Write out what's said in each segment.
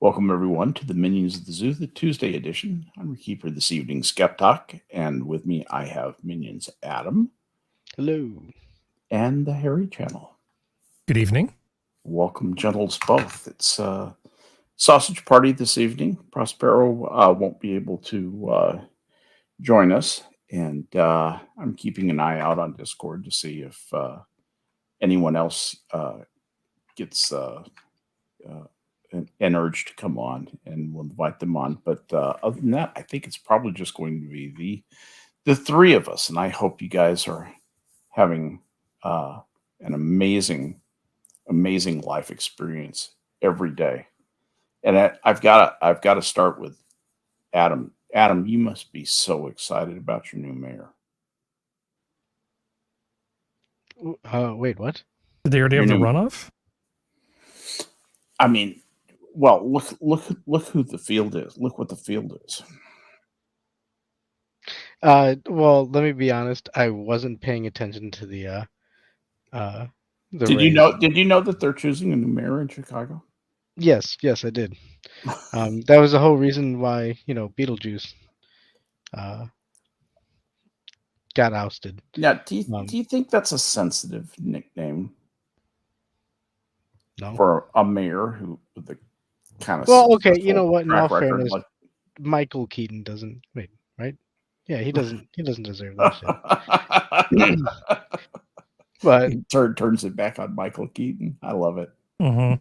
Welcome, everyone, to the Minions of the Zoo, the Tuesday edition. I'm your keeper this evening, Skep, Tock, and with me I have Minions Adam. Hello. And the Harry channel. Good evening. Welcome, gentles, both. It's sausage party this evening. Prospero won't be able to join us, and I'm keeping an eye out on Discord to see if anyone else gets an urge to come on, and we'll invite them on. But other than that, I think it's probably just going to be the three of us, and I hope you guys are having an amazing life experience every day. And I've got to start with Adam. Adam, you must be so excited about your new mayor. Wait, what? Did they already have the runoff? I mean, well, look who the field is. Look what the field is. Well, let me be honest. I wasn't paying attention to the Did you know that they're choosing a new mayor in Chicago? Yes, I did. That was the whole reason why, Beetlejuice got ousted. Yeah, do you think that's a sensitive nickname? No. For a mayor who with the kind of okay, you know what? In all fairness, Michael Keaton doesn't right? Yeah, he doesn't deserve that shit. But he turns it back on Michael Keaton. I love it. Mm-hmm.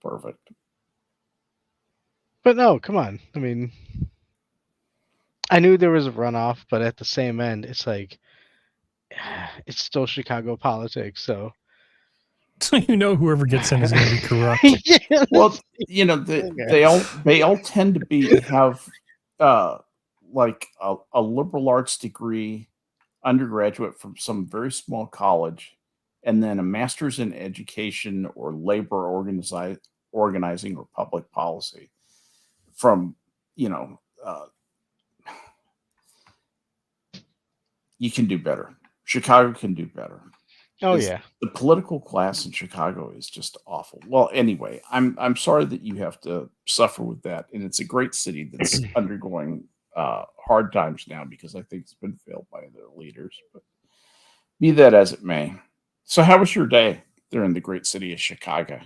Perfect. But no, come on. I mean, I knew there was a runoff, but at the same end, it's like it's still Chicago politics, so. So whoever gets in is going to be corrupt. Yeah, well, they all tend to have like a liberal arts degree, undergraduate from some very small college, and then a master's in education or labor organizing or public policy from you can do better. Chicago can do better. Oh yeah, the political class in Chicago is just awful. Well, anyway, I'm sorry that you have to suffer with that, and it's a great city that's undergoing hard times now because I think it's been failed by their leaders. But be that as it may, so how was your day there in the great city of Chicago?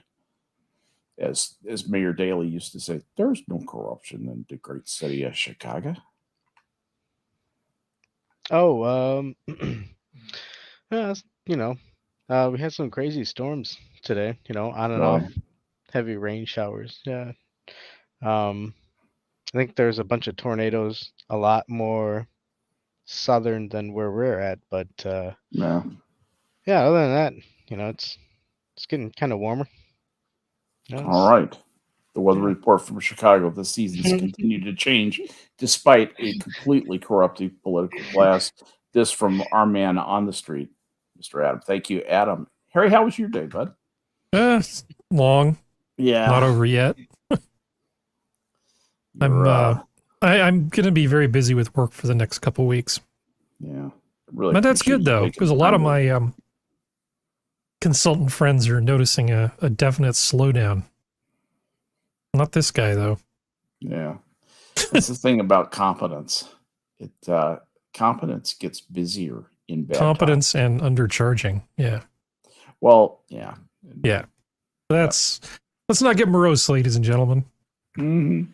As Mayor Daley used to say, there's no corruption in the great city of Chicago. Oh, we had some crazy storms today, on and off, heavy rain showers. Yeah. I think there's a bunch of tornadoes, a lot more southern than where we're at, but yeah, other than that, it's getting kind of warmer. All right. The weather report from Chicago this season's continued to change despite a completely corrupted political class. This from our man on the street, Mr. Adam. Thank you, Adam. Harry, how was your day, bud? Long. Yeah. Not over yet. I'm going to be very busy with work for the next couple weeks. Yeah. Really. But that's good, though, because a lot of my consultant friends are noticing a definite slowdown. Not this guy, though. Yeah. That's the thing about competence. Competence gets busier in bad competence times. And undercharging. Yeah. Well, yeah. Yeah. Let's not get morose, ladies and gentlemen. Mm-hmm.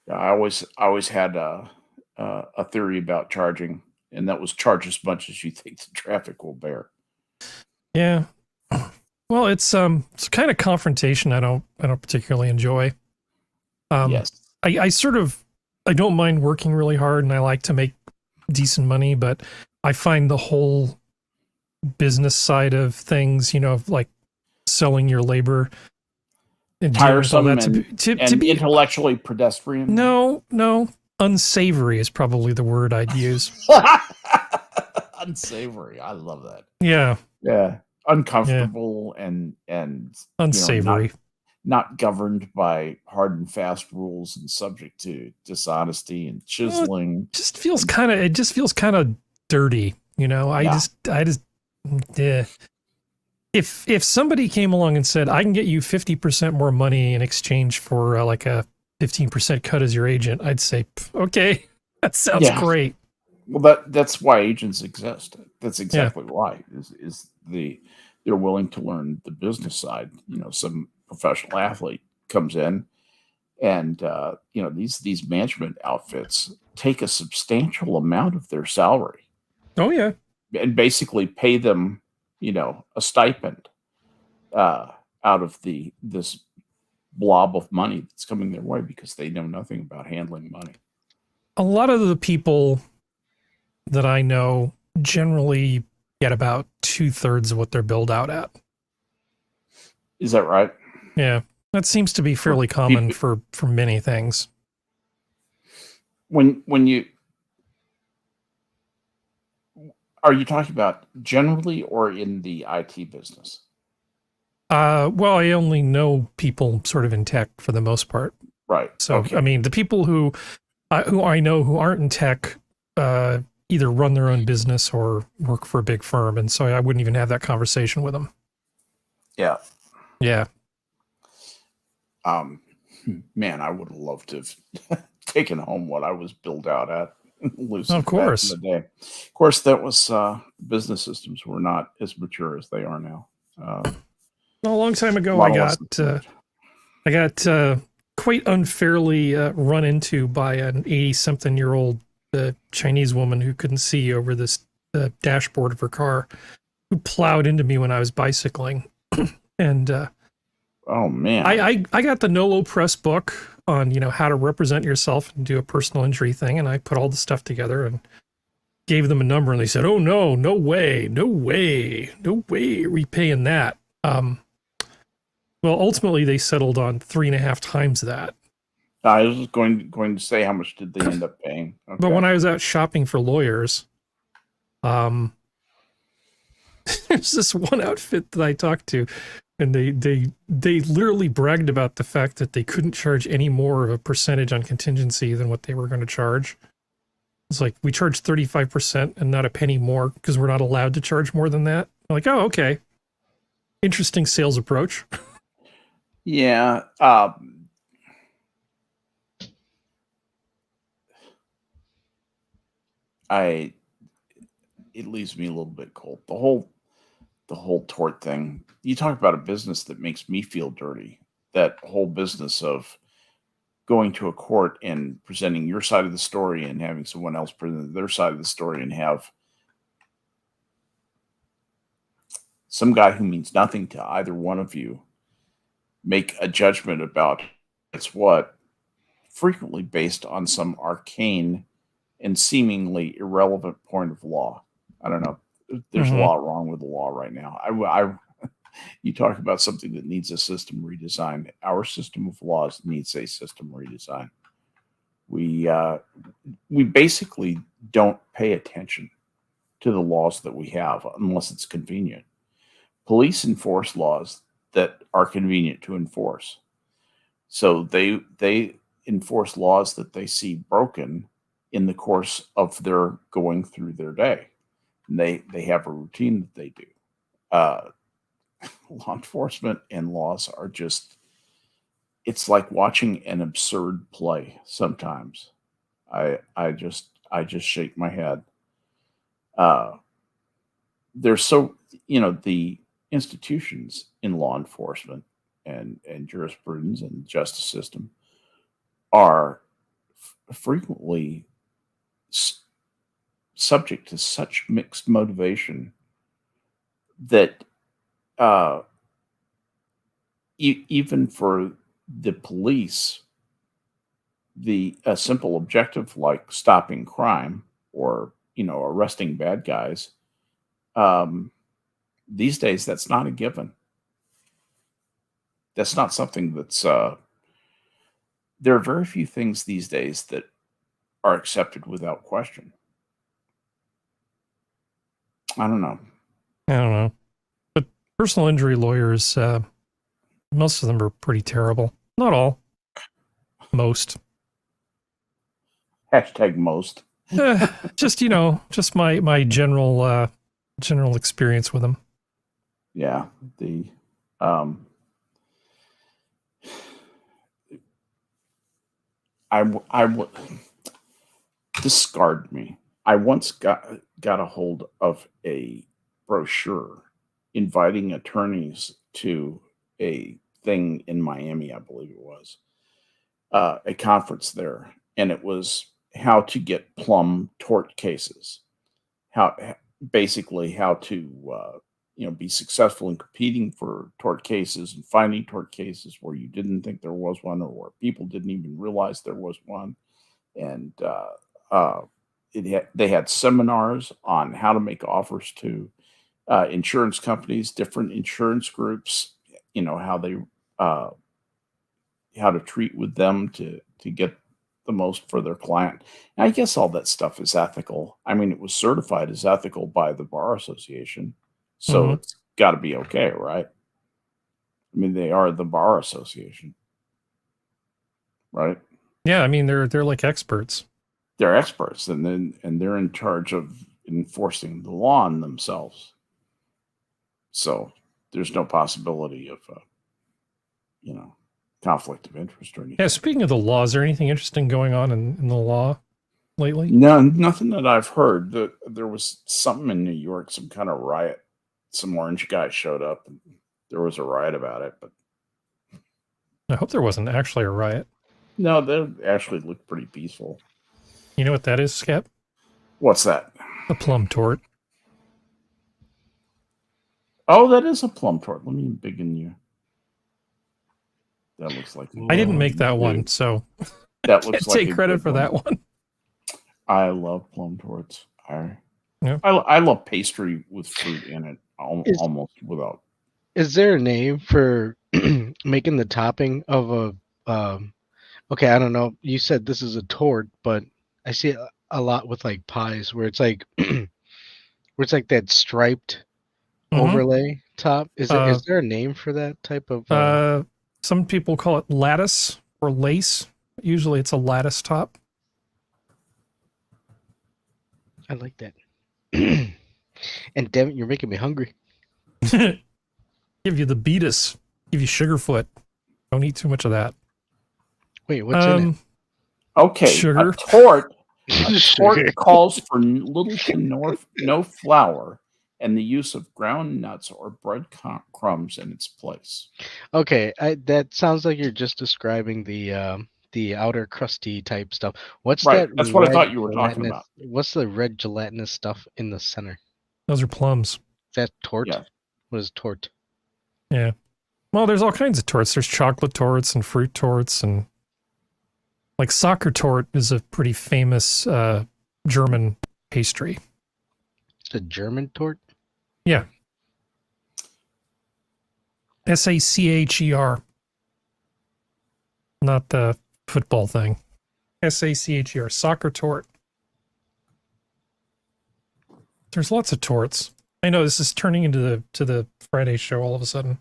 Yeah, I always had a theory about charging, and that was charge as much as you think the traffic will bear. Yeah. Well, it's kind of confrontation I don't particularly enjoy. Yes. I don't mind working really hard, and I like to make decent money, but I find the whole business side of things, like selling your labor and tiresome to be intellectually pedestrian. No, unsavory is probably the word I'd use. Unsavory. I love that. Yeah. Yeah. Uncomfortable and unsavory. Not governed by hard and fast rules and subject to dishonesty and chiseling. It just feels kind of dirty, I just yeah. if somebody came along and said, I can get you 50% more money in exchange for like a 15% cut as your agent, I'd say, okay, that sounds Yeah. great. Well, that's why agents exist. That's Yeah. exactly why they're willing to learn the business side. Some professional athlete comes in, and these management outfits take a substantial amount of their salary Oh, yeah. and basically pay them, a stipend out of this blob of money that's coming their way because they know nothing about handling money. A lot of the people that I know generally get about 2/3 of what they're billed out at. Is that right? Yeah. That seems to be fairly common for many things. When you are you talking about generally or in the IT business? Well, I only know people sort of in tech for the most part. Right. So, Okay. I mean, the people who I know who aren't in tech either run their own business or work for a big firm, and so I wouldn't even have that conversation with them. Yeah. Yeah. Man, I would have loved to have taken home what I was billed out at. Of course. Back in the day. Of course, that was business systems were not as mature as they are now. A long time ago, I got quite unfairly run into by an 80-something-year-old Chinese woman who couldn't see over this dashboard of her car, who plowed into me when I was bicycling. And oh man, I got the Nolo Press book on how to represent yourself and do a personal injury thing, and I put all the stuff together and gave them a number, and they said, "Oh no, no way, are we paying that?" Well, ultimately, they settled on 3.5 times that. I was going to say, how much did they end up paying? Okay. But when I was out shopping for lawyers, there's this one outfit that I talked to, and they literally bragged about the fact that they couldn't charge any more of a percentage on contingency than what they were going to charge. It's like, we charge 35% and not a penny more because we're not allowed to charge more than that. I'm like, oh, okay. Interesting sales approach. Yeah. It leaves me a little bit cold. The whole tort thing. You talk about a business that makes me feel dirty. That whole business of going to a court and presenting your side of the story and having someone else present their side of the story and have some guy who means nothing to either one of you make a judgment about it's what, frequently based on some arcane and seemingly irrelevant point of law. I don't know. There's a lot wrong with the law right now. You talk about something that needs a system redesign. Our system of laws needs a system redesign. We basically don't pay attention to the laws that we have unless it's convenient. Police enforce laws that are convenient to enforce. So they enforce laws that they see broken in the course of their going through their day. And they have a routine that they do. Law enforcement and laws are just, it's like watching an absurd play sometimes. I just shake my head. There's so, the institutions in law enforcement and jurisprudence and justice system are frequently subject to such mixed motivation that even for the police, a simple objective like stopping crime or arresting bad guys, these days that's not a given. That's not something that's there are very few things these days that are accepted without question. I don't know. But personal injury lawyers, most of them are pretty terrible. Not all. Most. Hashtag most. Just my general experience with them. Yeah, the um, I would discard me. I once got a hold of a brochure inviting attorneys to a thing in Miami, I believe it was, a conference there, and it was how to get plum tort cases, how basically how to be successful in competing for tort cases and finding tort cases where you didn't think there was one or where people didn't even realize there was one, and uh, they had seminars on how to make offers to insurance companies, different insurance groups, how they uh, how to treat with them to get the most for their client. And I guess all that stuff is ethical. I mean, it was certified as ethical by the bar association, so Hmm. it's got to be okay, right? I mean, they are the bar association, right? Yeah, I mean they're like experts. They're experts, and they're in charge of enforcing the law on themselves. So there's no possibility of you know conflict of interest or anything. Yeah, speaking of the law, is there anything interesting going on in the law lately? No, nothing that I've heard. There was something in New York, some kind of riot. Some orange guy showed up, and there was a riot about it. But I hope there wasn't actually a riot. no, they actually looked pretty peaceful. You know what that is, Skep? What's that? A plum tort. Oh, that is a plum tort. Let me begin you. That looks like I didn't make that one, so That can't looks like take a credit good for that one. I love plum torts. Yeah. I love pastry with fruit in it, Is almost without. is there a name for making the topping of a okay, I don't know. You said this is a tort, but I see it a lot with like pies where it's like where it's like that striped Hmm. overlay top. Uh, Is there a name for that type of uh, some people call it lattice or lace. Usually, it's a lattice top. I like that. And damn it, you're making me hungry. Give you the beatus. Give you sugarfoot. Don't eat too much of that. Wait, what's in it? Okay, Sugar. a tort Sugar. calls for little to no flour and the use of ground nuts or bread crumbs in its place. Okay, that sounds like you're just describing the outer crusty type stuff. What's Right. that That's what I red thought you were talking gelatinous? about. What's the red gelatinous stuff in the center? Those are plums. Is that tort? Yeah. What is tort? Yeah. Well, there's all kinds of torts. There's chocolate torts and fruit torts, and like soccer tort is a pretty famous German pastry. It's a German tort? Yeah. Sacher. Not the football thing. Sacher. Soccer tort. There's lots of torts. I know this is turning into the Friday show all of a sudden.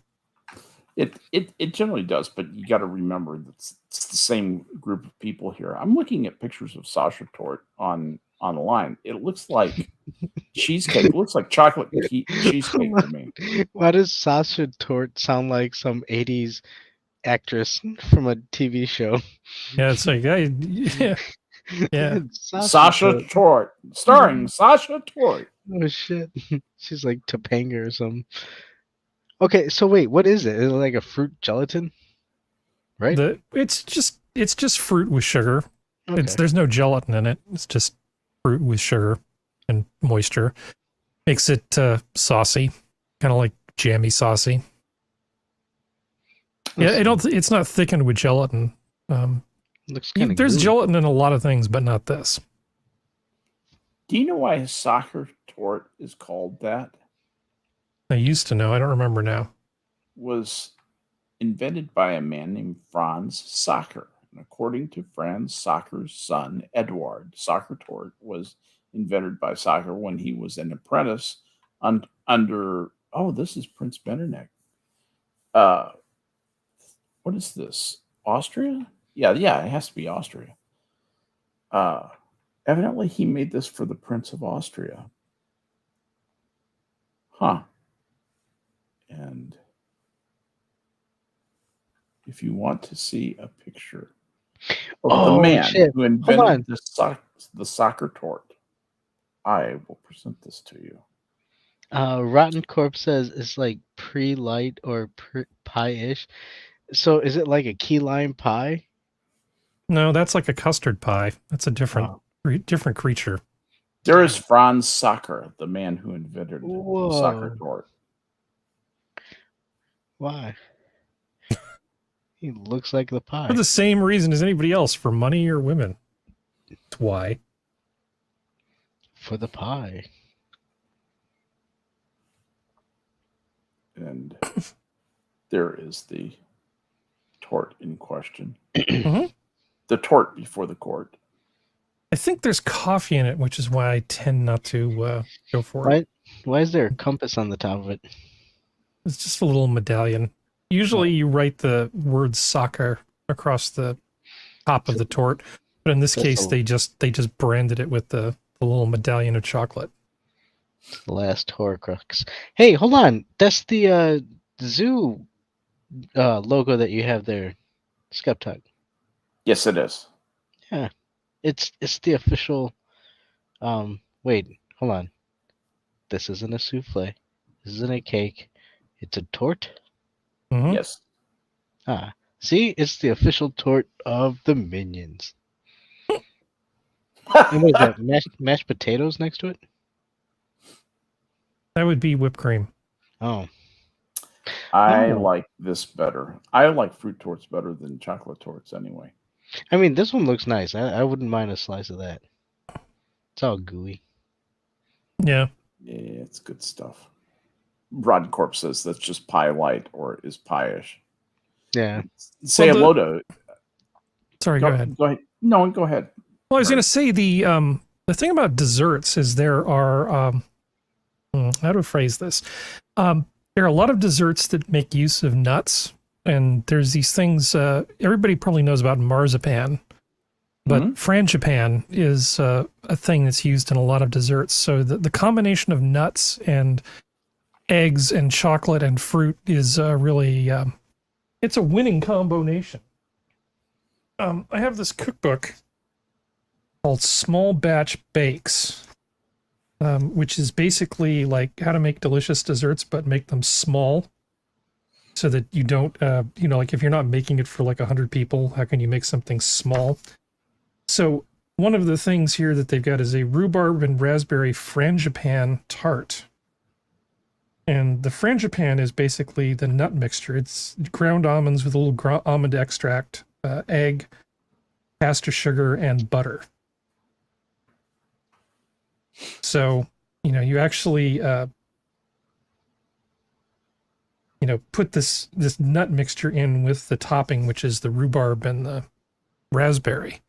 It generally does, but you got to remember that it's the same group of people here. I'm looking at pictures of Sasha Tort online. It looks like cheesecake. It looks like chocolate cheesecake to me. Why does Sasha Tort sound like some 80s actress from a TV show? Yeah, it's like yeah. Yeah. Sasha Tort, starring Sasha Tort. Oh shit. She's like Topanga or something. Okay, so wait, what is it? Is it like a fruit gelatin? Right? It's just fruit with sugar. Okay. There's no gelatin in it. It's just fruit with sugar and moisture. Makes it saucy, kind of like jammy saucy. Yeah, it's not thickened with gelatin. Looks kind of There's gelatin in a lot of things, but not this. Do you know why soccer tort is called that? I used to know. I don't remember now. Was invented by a man named Franz Sacre. And according to Franz Sacre's son, Eduard, soccer tort was invented by Sacre when he was an apprentice under, this is Prince Metternich. What is this? Austria? Yeah, it has to be Austria. Evidently, he made this for the Prince of Austria. Huh. And if you want to see a picture of the man shit. who Hold invented on. the soccer tort, I will present this to you. Rotten Corpse says it's like pre-light or pie-ish. So is it like a key lime pie? No, that's like a custard pie. That's a different Oh. different creature. There is Franz Soccer, the man who invented the soccer Whoa. tort. Why? He looks like the pie. For the same reason as anybody else, for money or women. That's why. For the pie. And there is the tort in question. Mhm. The tort before the court. I think there's coffee in it, which is why I tend not to go for it. Why is there a compass on the top of it? It's just a little medallion. Usually you write the word soccer across the top of the tort, but in this case they just branded it with the little medallion of chocolate. The last Horcrux. Hey, hold on. That's the zoo logo that you have there, Skep. Yes, it is. Yeah. It's the official wait, hold on. This isn't a souffle. This isn't a cake. It's a tort? Mhm. Yes. Ah. See, it's the official tort of the Minions. And what is that? Mashed potatoes next to it? That would be whipped cream. Oh. I Oh. like this better. I like fruit torts better than chocolate torts anyway. I mean, this one looks nice. I wouldn't mind a slice of that. It's all gooey. Yeah. Yeah, it's good stuff. Rotten Corpse says that's just pie light or is pie-ish. Yeah. Say hello to. Sorry, go ahead. Go ahead. No, go ahead. Well, I was going to say the thing about desserts is there are how to phrase this. There are a lot of desserts that make use of nuts, and there's these things. Everybody probably knows about marzipan, but frangipan is a thing that's used in a lot of desserts. So the combination of nuts and eggs and chocolate and fruit is really it's a winning combination. I have this cookbook called Small Batch Bakes, which is basically like how to make delicious desserts, but make them small so that you don't, like if you're not making it for like 100 people, how can you make something small? So one of the things here that they've got is a rhubarb and raspberry frangipan tart. And the frangipan is basically the nut mixture. It's ground almonds with a little almond extract, egg, caster sugar, and butter. So, you actually, put this nut mixture in with the topping, which is the rhubarb and the raspberry.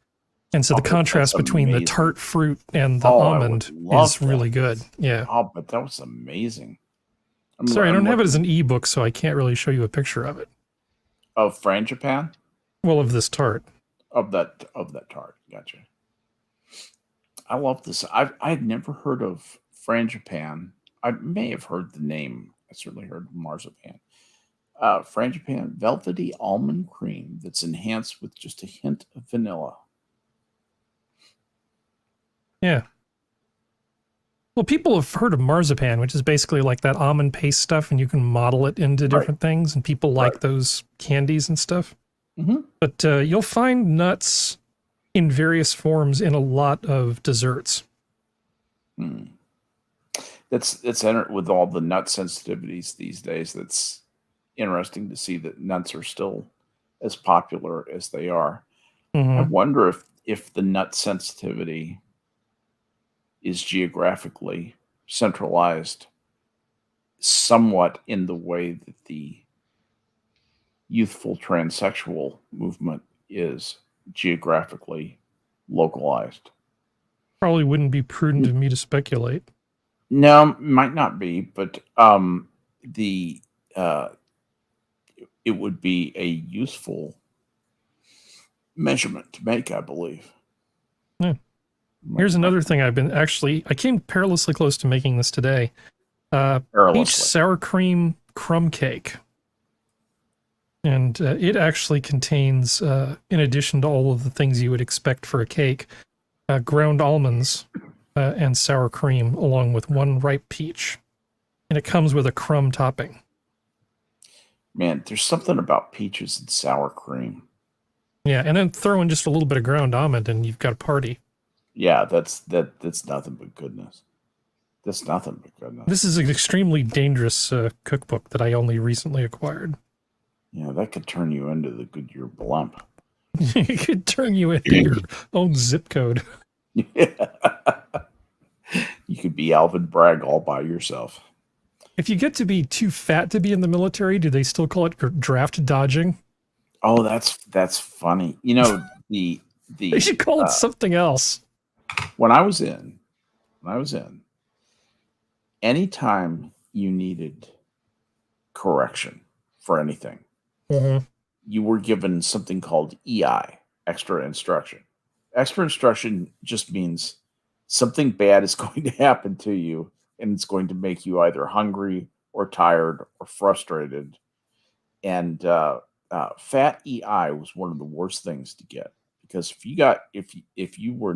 And so the contrast between the tart fruit and the almond is really good. Yeah. Oh, but that was amazing. Sorry, I don't have it as an ebook, so I can't really show you a picture of it. Of frangipan? Well, of this tart. Of that tart. Gotcha. I love this. I had never heard of frangipan. I may have heard the name. I certainly heard marzipan. Frangipan, velvety almond cream that's enhanced with just a hint of vanilla. Yeah. Well, people have heard of marzipan, which is basically like that almond paste stuff, and you can model it into different things, and people like those candies and stuff. Mm-hmm. But you'll find nuts in various forms in a lot of desserts. It's with all the nut sensitivities these days. That's interesting to see that nuts are still as popular as they are. I wonder if the nut sensitivity is geographically centralized somewhat in the way that the youthful transsexual movement is geographically localized. Probably wouldn't be prudent of me to speculate. No, might not be, but it would be a useful measurement to make, I believe. Yeah. Here's another thing I came perilously close to making this today. Peach sour cream crumb cake. And it actually contains, in addition to all of the things you would expect for a cake, ground almonds and sour cream, along with 1 ripe peach. And it comes with a crumb topping. Man, there's something about peaches and sour cream. Yeah, and then throw in just a little bit of ground almond, and you've got a party. Yeah, that's nothing but goodness. That's nothing but goodness. This is an extremely dangerous cookbook that I only recently acquired. Yeah, that could turn you into the Goodyear Blump. It could turn you into your own zip code. Yeah. You could be Alvin Bragg all by yourself. If you get to be too fat to be in the military, do they still call it draft dodging? Oh, that's funny. You know, the They should call it something else. When I was in, anytime you needed correction for anything, you were given something called EI, extra instruction. Extra instruction just means something bad is going to happen to you, and it's going to make you either hungry or tired or frustrated. And fat EI was one of the worst things to get, because if your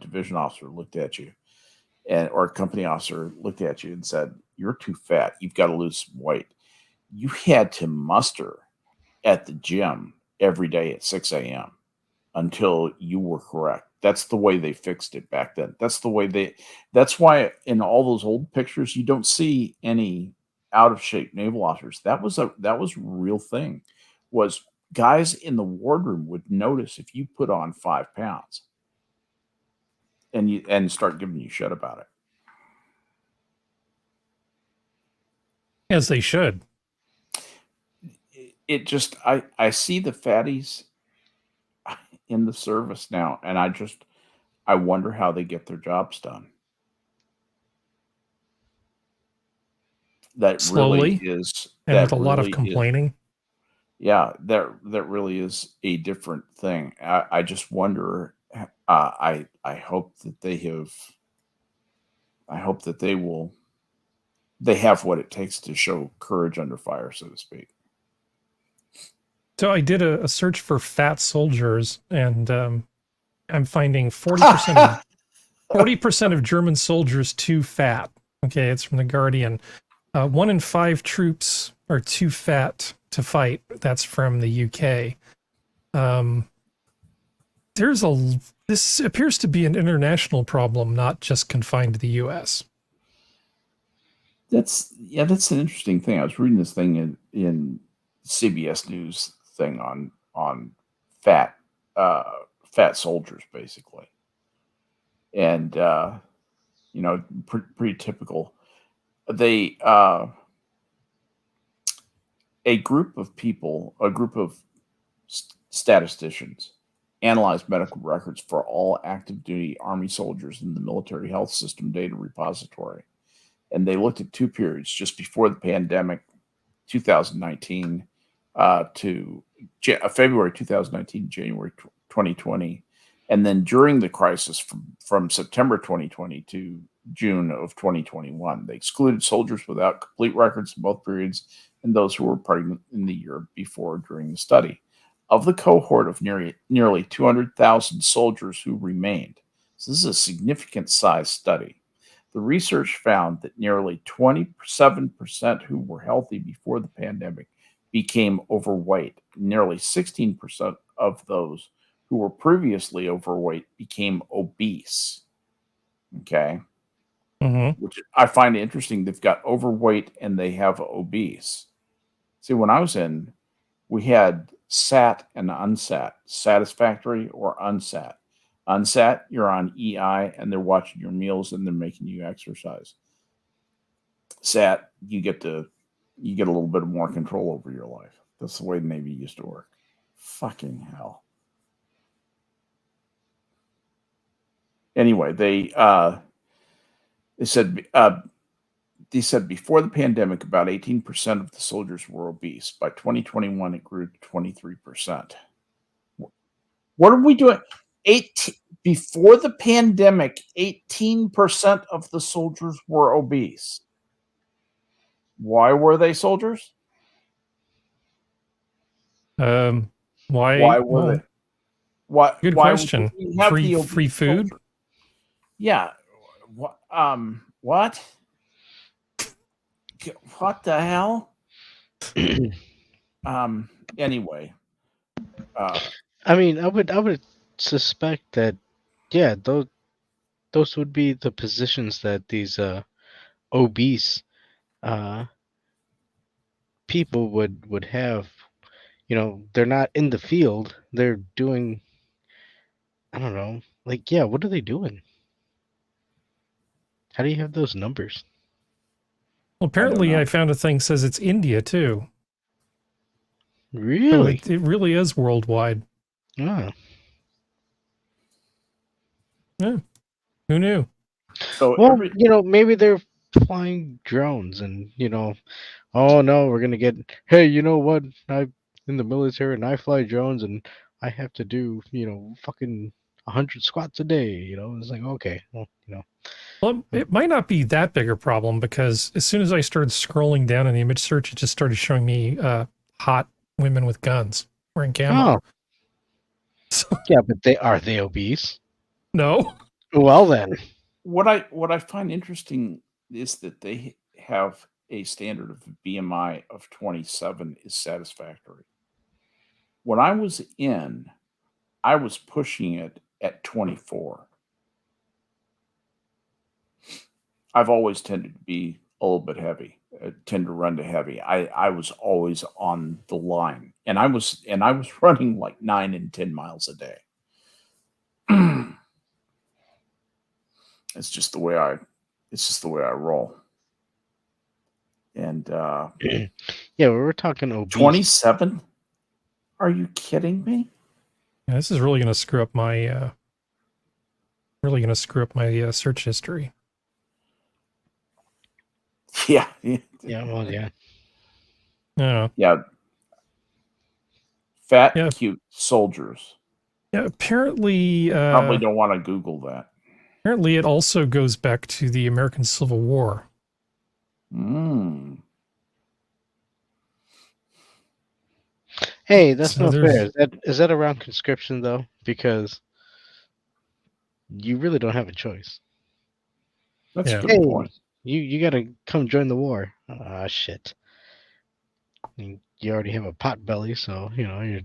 division officer looked at you or a company officer looked at you and said, "You're too fat, you've got to lose some weight," you had to muster at the gym every day at 6 a.m. until you were correct. That's the way they fixed it back then. That's why in all those old pictures, you don't see any out of shape naval officers. That was a real thing. Was guys in the wardroom would notice if you put on 5 pounds and start giving you shit about it. As they should. It just, I see the fatties in the service now, and I wonder how they get their jobs done. That Slowly, really is, and with a lot of really complaining. Yeah, that really is a different thing. I just wonder. I hope that they have. I hope that they have what it takes to show courage under fire, so to speak. So I did a search for fat soldiers, and I'm finding 40% of German soldiers too fat. Okay, it's from The Guardian. 1 in 5 troops are too fat to fight. That's from the UK. This appears to be an international problem, not just confined to the US. That's an interesting thing. I was reading this thing in CBS News thing on fat soldiers, basically, and pretty typical. They a group of statisticians analyzed medical records for all active duty Army soldiers in the Military Health System data repository. And they looked at 2 periods just before the pandemic, 2019 to February 2019, January 2020. And then during the crisis from September 2020 to June of 2021. They excluded soldiers without complete records in both periods and those who were pregnant in the year before during the study. Of the cohort of nearly 200,000 soldiers who remained, so this is a significant size study, the research found that nearly 27% who were healthy before the pandemic became overweight. Nearly 16% of those who were previously overweight became obese. Okay. Which I find interesting. They've got overweight and they have obese. See, when I was in, we had SAT and unsat, satisfactory or unsat. Unsat, you're on EI and they're watching your meals and they're making you exercise. SAT, you get a little bit more control over your life. That's the way the Navy used to work. Fucking hell. Anyway, they said before the pandemic, about 18% of the soldiers were obese. By 2021, it grew to 23%. What are we doing? Before the pandemic, 18% of the soldiers were obese. Why were they soldiers? Why? Why were Well, they? Why? good Why would question. we have the obese Free food. soldier? Yeah. What? What the hell? Anyway. I mean, I would suspect that, yeah, those would be the positions that these obese people would have. You know, they're not in the field. They're doing, I don't know, like, yeah, what are they doing? How do you have those numbers? Well, apparently, I found a thing says it's India too. So Really? it really is worldwide. Ah. Yeah. Who knew? So Well, you know, maybe they're flying drones and, you know, oh no, we're gonna get, hey, you know what? I'm in the military and I fly drones and I have to do, you know, fucking 100 squats a day. You know, it's like, okay, well, you know. Well, it might not be that big a problem because as soon as I started scrolling down in the image search, it just started showing me hot women with guns wearing camo. Oh, yeah, but they obese? No. Well then. what I find interesting is that they have a standard of BMI of 27 is satisfactory. When I was in, I was pushing it at 24. I've always tended to be a little bit heavy. I tend to run to heavy. I was always on the line, and I was running like 9 and 10 miles a day. It's just the way I roll. And Yeah, we were talking obese. 27? Are you kidding me? Yeah, this is really going to screw up my search history. Yeah. Yeah, well, yeah. Yeah. Yeah. Fat, cute soldiers. Yeah, apparently Probably don't want to Google that. Apparently it also goes back to the American Civil War. Hey, that's not fair. Is that around conscription though? Because you really don't have a choice. That's a good point. You gotta come join the war. Ah, shit. You already have a pot belly, so you know you're.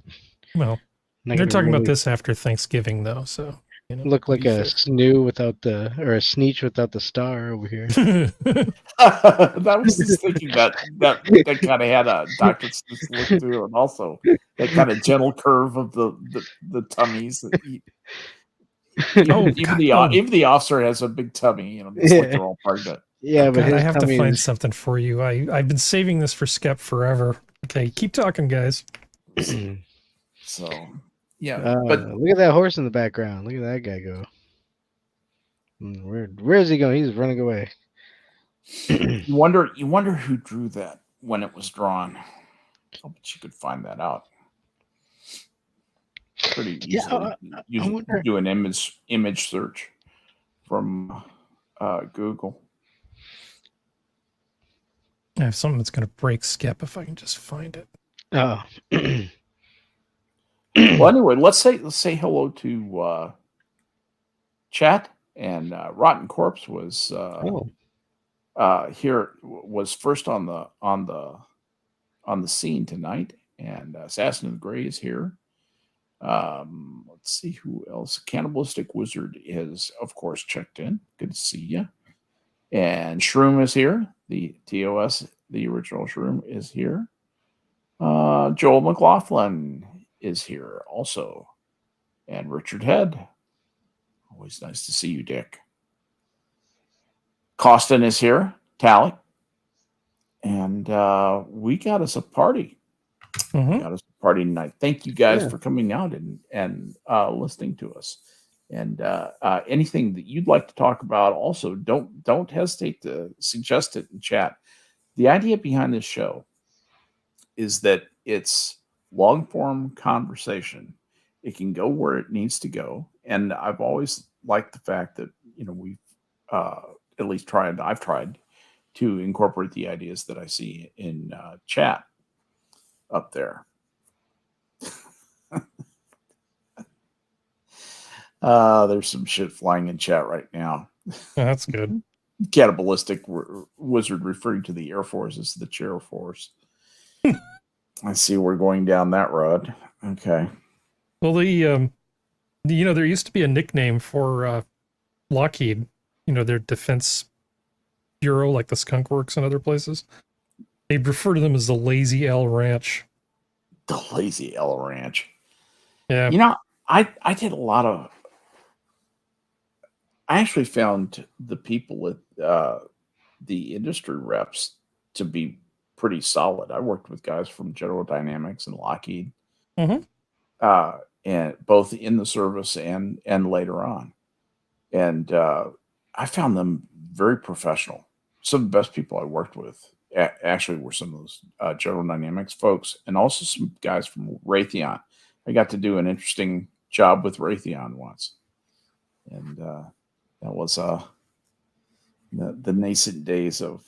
Well, they're talking about this after Thanksgiving, though. So you know, look like a snoo without the, or a sneech without the star over here. That was just thinking that kind of had a Dr. Seuss look to it, and also that kind of gentle curve of the tummies. Even the officer has a big tummy. You know, it's like they're all pregnant. Yeah, but God, I have to find something for you. I've been saving this for Skep forever. Okay, keep talking, guys. So, yeah, but look at that horse in the background. Look at that guy go. Where is he going? He's running away. You wonder who drew that when it was drawn. I bet you could find that out pretty easily. Do an image search from Google. I have something that's going to break Skep if I can just find it. Oh. Well, anyway, let's say hello to chat. And Rotten Corpse was here, was first on the scene tonight, and Assassin of the Gray is here. Let's see who else. Cannibalistic Wizard is, of course, checked in. Good to see you. And Shroom is here. The TUES, the original Shroom, is here. Joel McLaughlin is here also. And Richard Head. Always nice to see you, Dick. Costin is here. Tally. And we got us a party. Mm-hmm. Got us a party tonight. Thank you guys for coming out and listening to us. And anything that you'd like to talk about, also don't hesitate to suggest it in chat. The idea behind this show is that it's long form conversation. It can go where it needs to go, and I've always liked the fact that we've at least I've tried to incorporate the ideas that I see in chat up there. There's some shit flying in chat right now. Oh, that's good. Cannibalistic wizard referring to the Air Force as the Chair Force. I see we're going down that road. Okay. Well, there used to be a nickname for Lockheed, their defense bureau, like the Skunk Works and other places. They'd refer to them as the Lazy L Ranch. The Lazy L Ranch. Yeah. I did a lot of. I actually found the people at the industry reps to be pretty solid. I worked with guys from General Dynamics and Lockheed, Mm-hmm. and both in the service and later on, and I found them very professional. Some of the best people I worked with actually were some of those General Dynamics folks, and also some guys from Raytheon. I got to do an interesting job with Raytheon once, and that was the nascent days of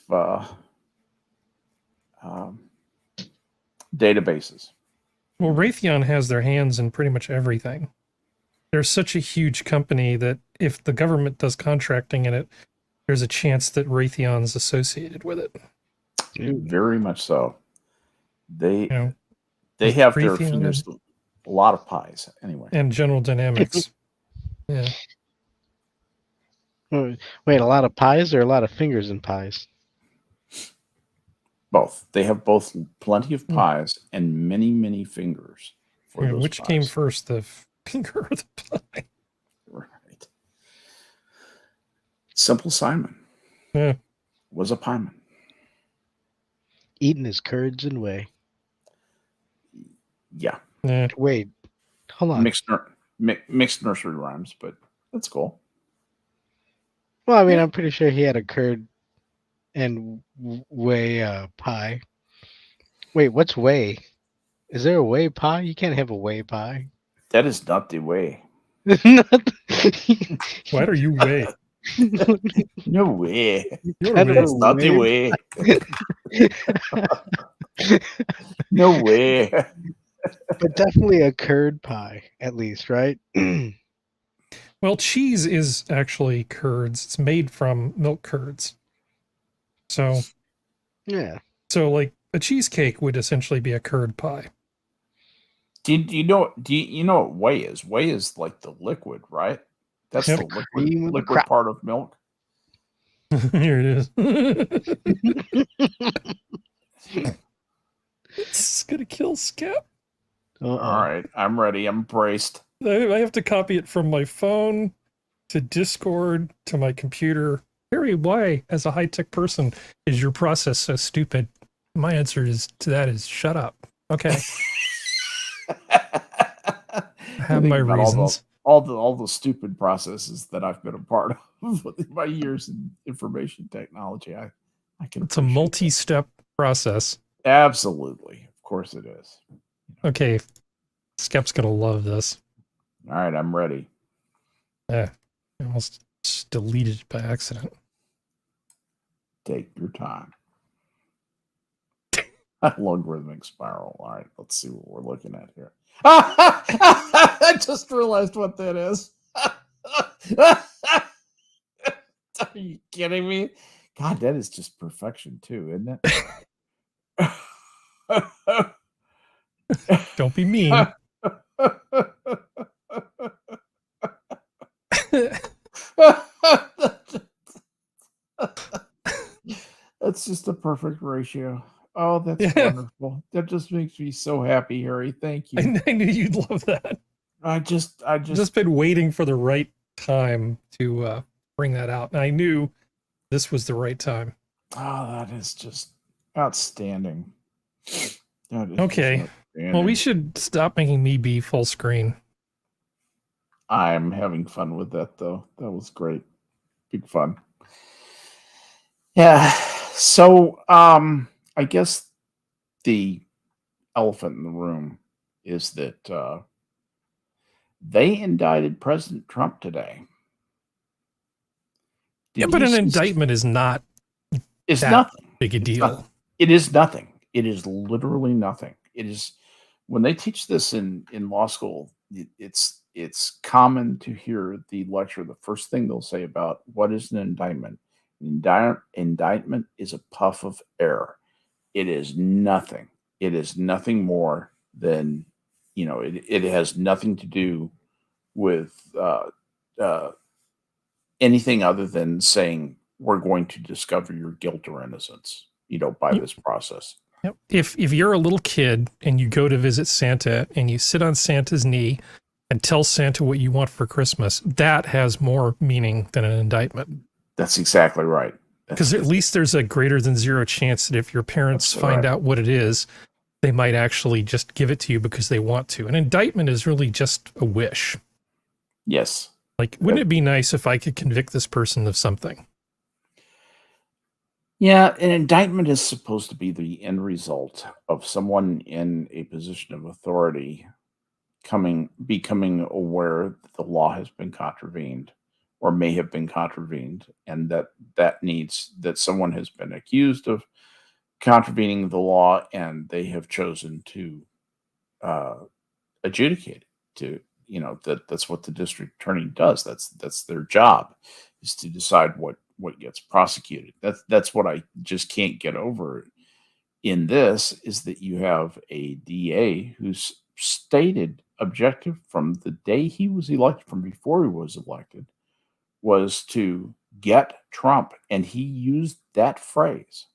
databases. Well, Raytheon has their hands in pretty much everything. They're such a huge company that if the government does contracting in it, there's a chance that Raytheon's associated with it. Very much so. They have Raytheon their fingers a lot of pies anyway. And General Dynamics. Yeah. Wait, a lot of pies or a lot of fingers in pies? Both. They have both plenty of pies and many, many fingers. For those which pies. came first, the finger or the pie? Right. Simple Simon was a pieman. Eating his curds and whey. Yeah. Wait, hold on. Mixed nursery rhymes, but that's cool. Well, I mean, I'm pretty sure he had a curd and whey pie. Wait, what's whey? Is there a whey pie? You can't have a whey pie. That is not the way. What are you way? No way. That's not the way. No way. But definitely a curd pie, at least, right? Well, cheese is actually curds. It's made from milk curds. So, yeah. So, like, a cheesecake would essentially be a curd pie. Do you know what whey is? Whey is like the liquid, right? That's the liquid part of milk. Here it is. It's gonna kill Skep. All right, I'm ready. I'm braced. I have to copy it from my phone to Discord to my computer. Harry, why, as a high-tech person, is your process so stupid? My answer to that is shut up. Okay. I have my reasons. All the stupid processes that I've been a part of with my years in information technology. I can. It's a multi-step process. Absolutely, of course it is. Okay, Skep's gonna love this. All right, I'm ready. I almost just deleted it by accident. Take your time. Logarithmic spiral. All right, let's see what we're looking at here. I just realized what that is. Are you kidding me? God, that is just perfection too, isn't it? Don't be mean. That's just a perfect ratio. Oh, that's wonderful. That just makes me so happy, Harry. Thank you. I knew you'd love that. I just been waiting for the right time to bring that out. And I knew this was the right time. Oh, that is just outstanding. Okay. Well, we should stop making me be full screen. I'm having fun with that, though. That was great. Big fun. Yeah. So, I guess the elephant in the room is that They indicted President Trump today. Yeah, Did but you an see? indictment is not It's that nothing. big a It's deal. nothing. It is nothing. It is literally nothing. It is when they teach this in law school. It's common to hear the lecture. The first thing they'll say about what is an indictment. Indictment is a puff of air. It is nothing. It is nothing more than, it has nothing to do with uh, anything other than saying we're going to discover your guilt or innocence, by this process. Yep. If you're a little kid and you go to visit Santa and you sit on Santa's knee and tell Santa what you want for Christmas, that has more meaning than an indictment. That's exactly right. Because at least there's a greater than zero chance that if your parents find out what it is, they might actually just give it to you because they want to. An indictment is really just a wish. Yes. Like, wouldn't it be nice if I could convict this person of something? Yeah, an indictment is supposed to be the end result of someone in a position of authority becoming aware that the law has been contravened or may have been contravened, and that someone has been accused of contravening the law, and they have chosen to uh, adjudicate it. That's what the district attorney does. That's their job, is to decide what gets prosecuted. That's what I just can't get over in this, is that you have a DA whose stated objective from the day he was elected, from before he was elected, was to get Trump, and he used that phrase.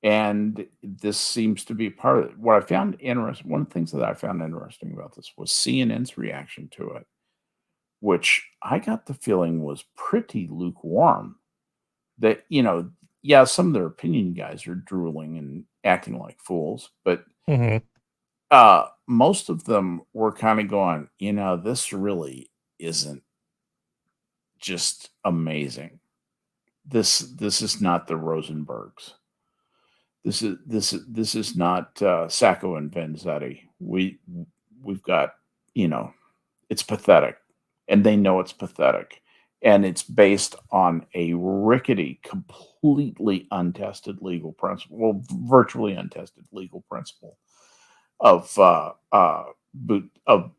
And this seems to be part of it. What I found interesting, one of the things that I found interesting about this was CNN's reaction to it, which I got the feeling was pretty lukewarm. That, yeah, some of their opinion guys are drooling and acting like fools, but most of them were kind of going, this really isn't just amazing. This is not the Rosenbergs. This is not Sacco and Vanzetti. We've got, it's pathetic, and they know it's pathetic, and it's based on a rickety, completely untested legal principle, well, virtually untested legal principle of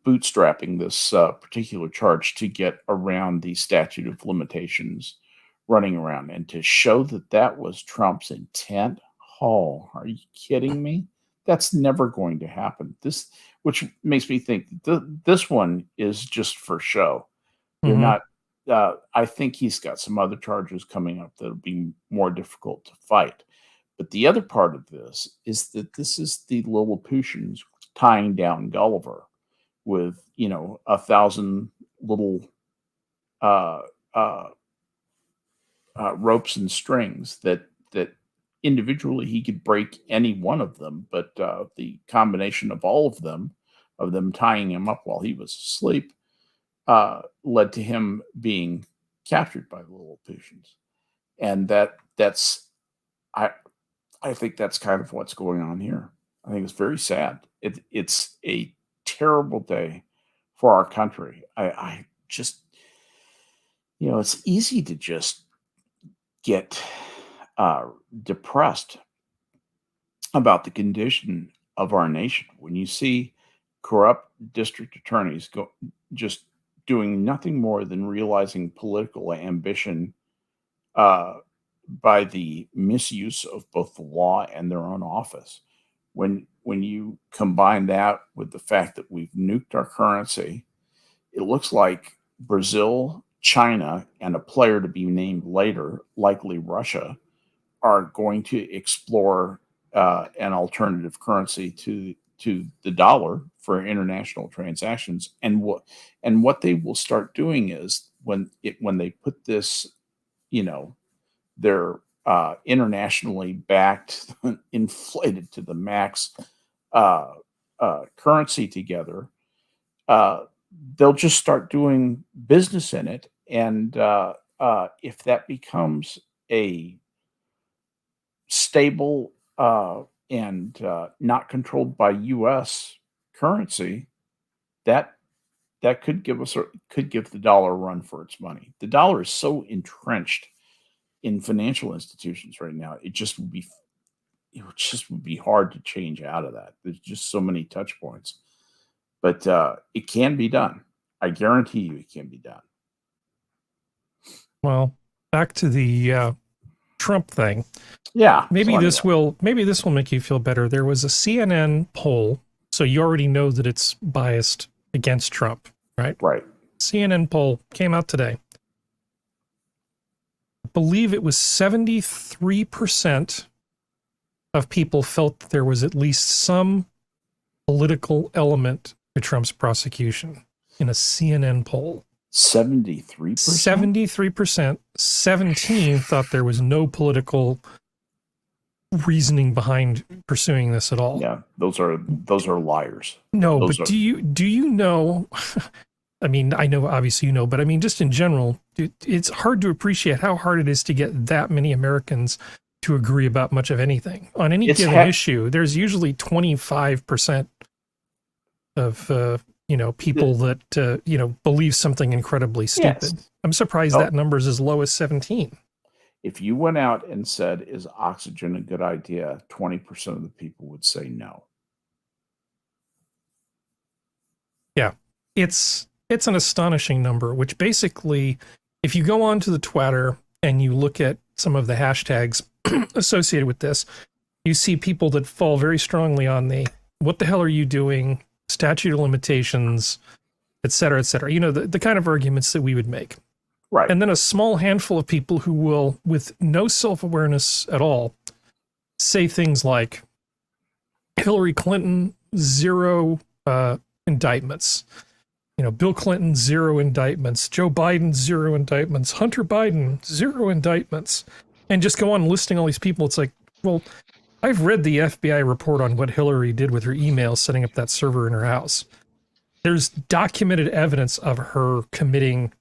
bootstrapping this particular charge to get around the statute of limitations running around, and to show that was Trump's intent. Oh, are you kidding me? That's never going to happen. Which makes me think this one is just for show. They're not. I think he's got some other charges coming up that'll be more difficult to fight. But the other part of this is that this is the Lilliputians tying down Gulliver with 1,000 little uh, uh, ropes and strings that individually he could break any one of them, but the combination of all of them tying him up while he was asleep led to him being captured by the Lilliputians. And that's I think that's kind of what's going on here. I think it's very sad. It's a terrible day for our country. I just, it's easy to just get depressed about the condition of our nation when you see corrupt district attorneys just doing nothing more than realizing political ambition by the misuse of both the law and their own office. When you combine that with the fact that we've nuked our currency, it looks like Brazil, China, and a player to be named later, likely Russia, are going to explore an alternative currency to the dollar for international transactions. And what they will start doing is when they put this, their internationally backed, inflated to the max currency together, they'll just start doing business in it. And if that becomes a stable and not controlled by U.S. currency, that that could give the dollar a run for its money. The dollar is so entrenched in financial institutions right now. It just would be hard to change out of that. There's just so many touch points. But it can be done. I guarantee you it can be done. Well, back to the Trump thing. Yeah. Maybe so this anyway. will make you feel better. There was a CNN poll, so you already know that it's biased against Trump, right? Right. CNN poll came out today. I believe it was 73% of people felt that there was at least some political element to Trump's prosecution in a CNN poll. 73%? 73%. 17 thought there was no political reasoning behind pursuing this at all. Yeah, those are liars. No, Those but are- do you know? I mean, I know obviously you know, but I mean, just in general, it's hard to appreciate how hard it is to get that many Americans to agree about much of anything on any given issue. There's usually 25% of people that believe something incredibly stupid. Yes. I'm surprised that number's as low as 17. If you went out and said, "Is oxygen a good idea?" 20% of the people would say no. Yeah, it's an astonishing number, which basically, if you go on to the Twitter and you look at some of the hashtags associated with this, you see people that fall very strongly on the "what the hell are you doing?" statute of limitations, et cetera, the kind of arguments that we would make. Right. And then a small handful of people who will, with no self-awareness at all, say things like Hillary Clinton, 0 indictments. Bill Clinton, 0 indictments. Joe Biden, 0 indictments. Hunter Biden, 0 indictments. And just go on listing all these people. It's like, well, I've read the FBI report on what Hillary did with her email setting up that server in her house. There's documented evidence of her committing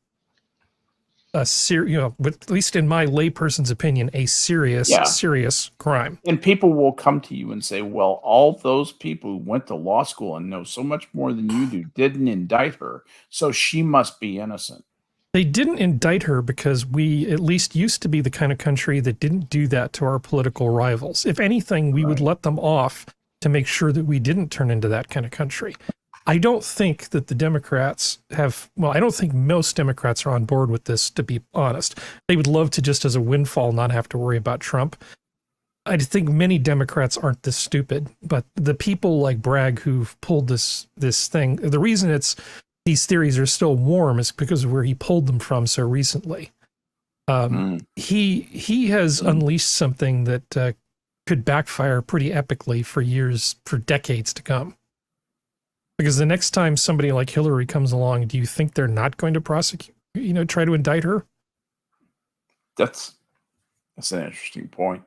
a at least in my layperson's opinion, a serious crime. And people will come to you and say, "Well, all those people who went to law school and know so much more than you do didn't indict her, so she must be innocent." They didn't indict her because we at least used to be the kind of country that didn't do that to our political rivals. If anything, we would let them off to make sure that we didn't turn into that kind of country. I don't think that the Democrats I don't think most Democrats are on board with this, to be honest. They would love to, just as a windfall, not have to worry about Trump. I think many Democrats aren't this stupid, but the people like Bragg who've pulled this thing, the reason these theories are still warm is because of where he pulled them from so recently. He has unleashed something that could backfire pretty epically for decades to come. Because the next time somebody like Hillary comes along, do you think they're not going to prosecute, try to indict her? That's an interesting point.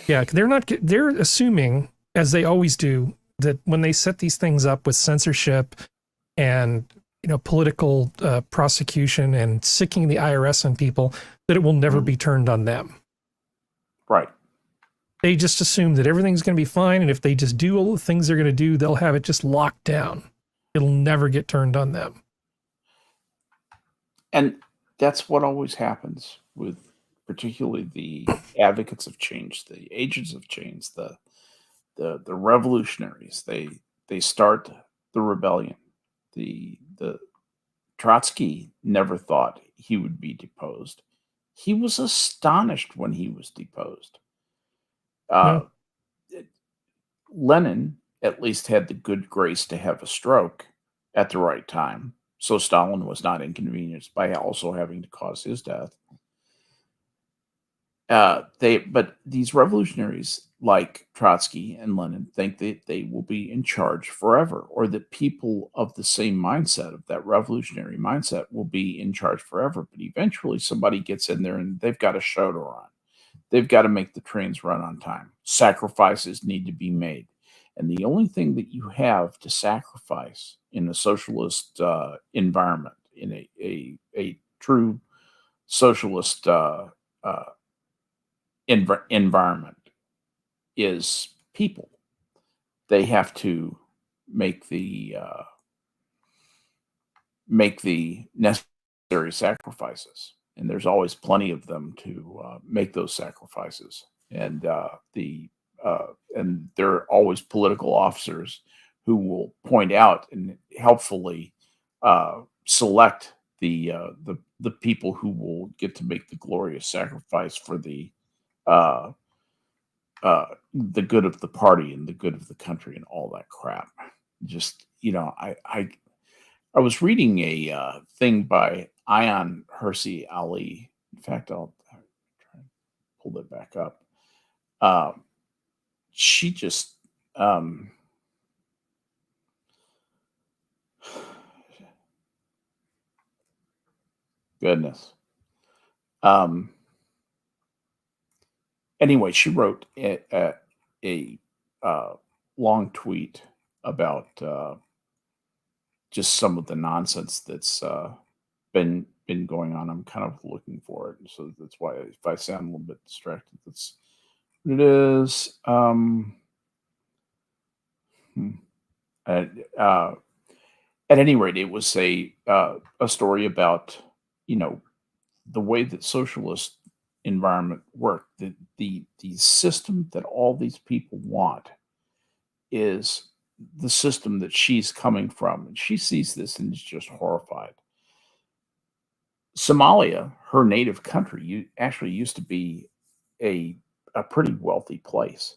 Yeah, they're assuming, as they always do, that when they set these things up with censorship and political prosecution and sicking the IRS on people, that it will never be turned on them. Right. They just assume that everything's going to be fine, and if they just do all the things they're going to do, they'll have it just locked down. It'll never get turned on them. And that's what always happens with particularly the advocates of change, the agents of change, the revolutionaries. They start the rebellion. The Trotsky never thought he would be deposed. He was astonished when he was deposed. Lenin at least had the good grace to have a stroke at the right time, so Stalin was not inconvenienced by also having to cause his death. But these revolutionaries like Trotsky and Lenin think that they will be in charge forever, or that people of the same mindset, of that revolutionary mindset, will be in charge forever. But eventually somebody gets in there and they've got a show to run. They've got to make the trains run on time. Sacrifices need to be made. And the only thing that you have to sacrifice in a socialist environment, in a true socialist environment, is people. They have to make the make the necessary sacrifices, and there's always plenty of them to make those sacrifices. And and there are always political officers who will point out and helpfully select the people who will get to make the glorious sacrifice for the good of the party and the good of the country and all that crap. Just, I was reading a thing by Ayan Hersey Ali. In fact, I'll try and pull that back up. She just goodness. Anyway, she wrote a long tweet about just some of the nonsense that's been going on. I'm kind of looking for it, so that's why if I sound a little bit distracted, that's what it is. At any rate, it was a story about the way that socialist environment work. The system that all these people want is the system that she's coming from, and she sees this and is just horrified. Somalia, her native country, actually used to be a pretty wealthy place.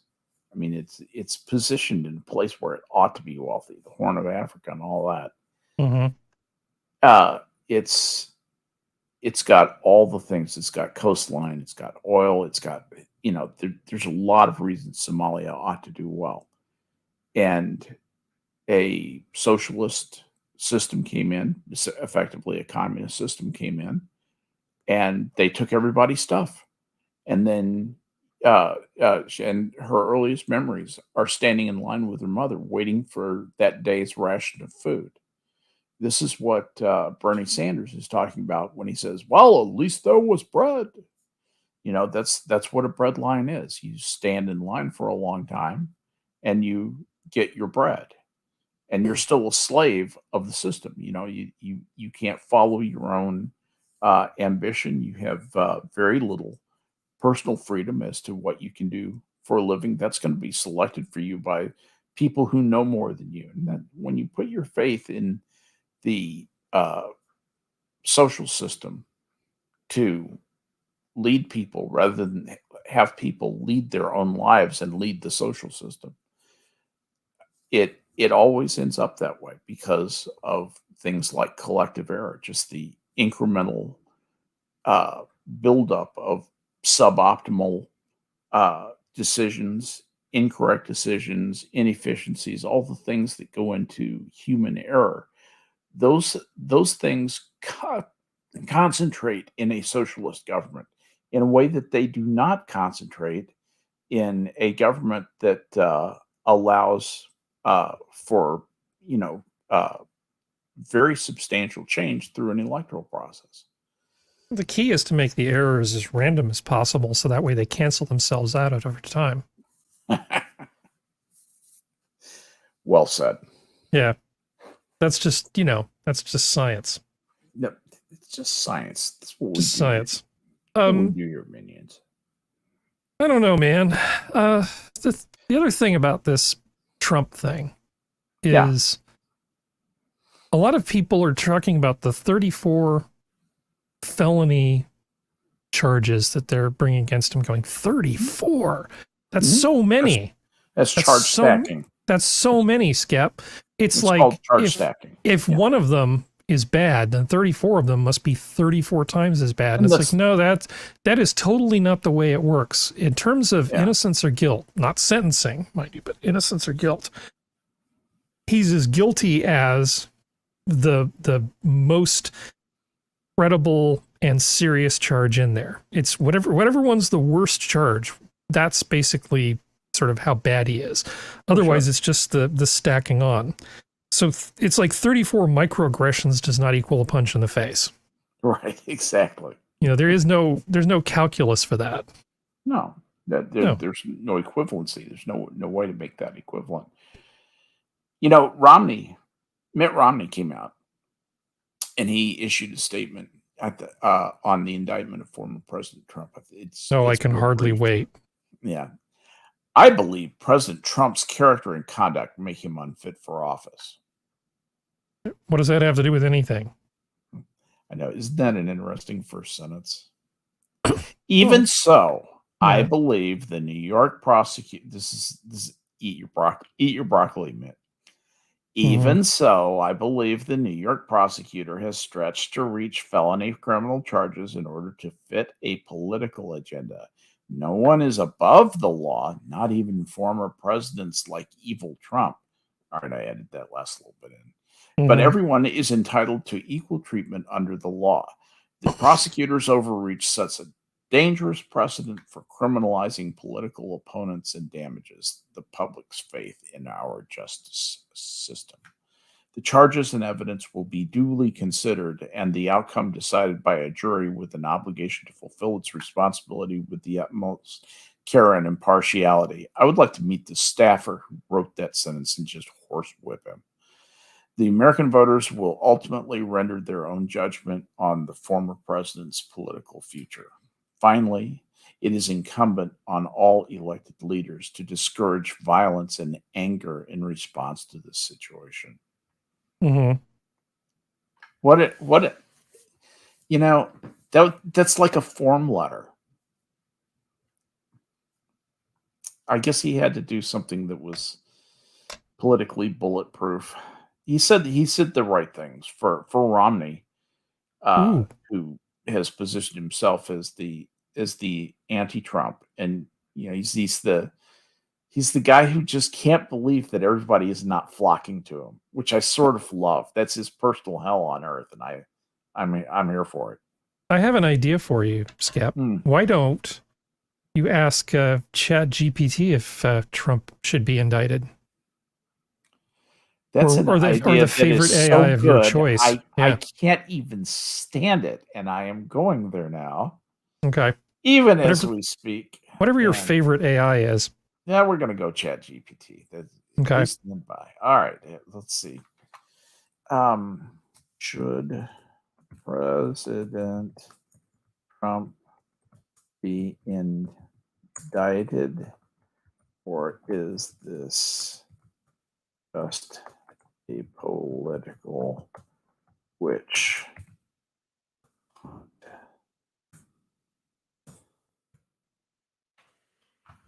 I mean, it's positioned in a place where it ought to be wealthy, the Horn of Africa and all that. Mm-hmm. It's got all the things. It's got coastline. It's got oil. It's got, there's a lot of reasons Somalia ought to do well. And a socialist system came in, effectively a communist system came in, and they took everybody's stuff. And then, and her earliest memories are standing in line with her mother, waiting for that day's ration of food. This is what Bernie Sanders is talking about when he says, well, at least there was bread. That's what a bread line is. You stand in line for a long time and you get your bread, and you're still a slave of the system. You can't follow your own ambition. You have very little personal freedom as to what you can do for a living. That's going to be selected for you by people who know more than you. And that when you put your faith in the social system to lead people rather than have people lead their own lives and lead the social system, it always ends up that way because of things like collective error, just the incremental buildup of suboptimal decisions, incorrect decisions, inefficiencies, all the things that go into human error. Those things concentrate in a socialist government in a way that they do not concentrate in a government that allows for very substantial change through an electoral process. The key is to make the errors as random as possible, so that way they cancel themselves out over time. Well said. Yeah. That's just, that's just science. No, it's just science. That's what we just do. Science. What we do your minions. I don't know, man. The other thing about this Trump thing is a lot of people are talking about the 34 felony charges that they're bringing against him, going 34. That's so many. That's charge stacking. That's so many, Skep. It's like called charge stacking. If one of them is bad, then 34 of them must be 34 times as bad. And it's like, no, that is totally not the way it works. In terms of innocence or guilt, not sentencing, mind you, but innocence or guilt, he's as guilty as the most credible and serious charge in there. It's whatever one's the worst charge, that's basically sort of how bad he is. Otherwise, it's just the stacking on. So it's like 34 microaggressions does not equal a punch in the face. Right, exactly. There's no calculus for that. No, there's no equivalency. There's no way to make that equivalent. Mitt Romney came out and he issued a statement at the on the indictment of former President Trump. I It's can real hardly brief. wait. Yeah. I believe President Trump's character and conduct make him unfit for office. What does that have to do with anything? I know. Isn't that an interesting first sentence? Even so, I believe the New York prosecutor. This is eat your broccoli, Mitt. Even so, I believe the New York prosecutor has stretched to reach felony criminal charges in order to fit a political agenda. No one is above the law, not even former presidents like evil Trump. All right, I added that last little bit in. But everyone is entitled to equal treatment under the law. The prosecutor's overreach sets a dangerous precedent for criminalizing political opponents and damages the public's faith in our justice system. The charges and evidence will be duly considered and the outcome decided by a jury with an obligation to fulfill its responsibility with the utmost care and impartiality. I would like to meet the staffer who wrote that sentence and just horsewhip him. The American voters will ultimately render their own judgment on the former president's political future. Finally, it is incumbent on all elected leaders to discourage violence and anger in response to this situation. That's like a form letter. I guess he had to do something that was politically bulletproof. He said the right things for Romney, who has positioned himself as the anti-Trump, and he's the guy who just can't believe that everybody is not flocking to him, which I sort of love. That's his personal hell on earth, and I'm here for it. I have an idea for you, Skep. Why don't you ask ChatGPT if Trump should be indicted? That's or the favorite AI of your choice. I can't even stand it, and I am going there now. Okay. Even as we speak. Whatever your favorite AI is. Yeah, we're going to go ChatGPT. Okay. Stand by. All right. Let's see. Should President Trump be indicted, or is this just a political witch hunt?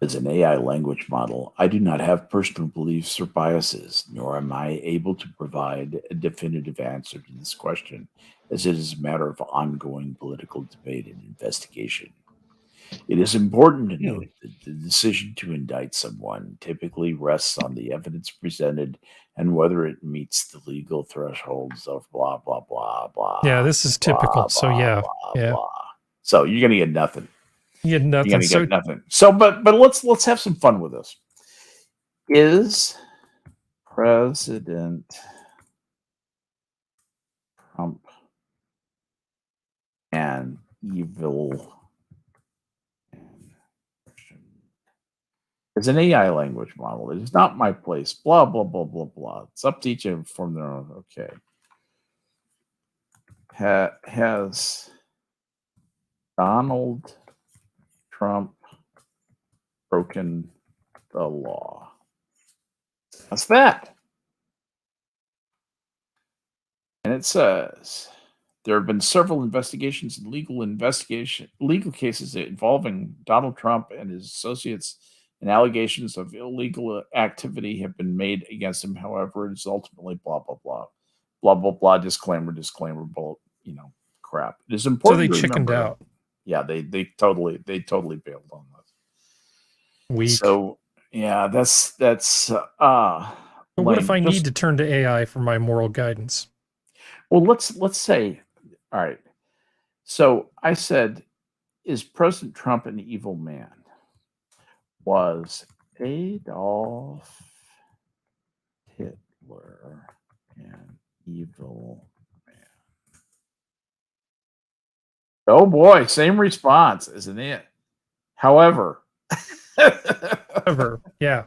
As an AI language model, I do not have personal beliefs or biases, nor am I able to provide a definitive answer to this question, as it is a matter of ongoing political debate and investigation. It is important to note that the decision to indict someone typically rests on the evidence presented and whether it meets the legal thresholds of blah, blah, blah, blah. Yeah, this is typical. So yeah. Blah. So you're going to get nothing. You get nothing. You're going to get nothing. So, but let's have some fun with this. Is President Trump an evil? As an AI language model, it is not my place. Blah blah blah blah blah. It's up to each of them to form their own. Okay. Has Donald Trump broken the law? That's that. And it says there have been several investigations and legal cases involving Donald Trump and his associates, and allegations of illegal activity have been made against him. However, it is ultimately blah blah blah, blah blah blah. Disclaimer, crap. It is important. So they chickened out. Yeah, they totally bailed on this. Weak. So yeah, that's. But what if I need to turn to AI for my moral guidance? Well, let's say, all right. So I said, is President Trump an evil man? Was Adolf Hitler an evil man? Oh boy, same response, isn't it? However, yeah.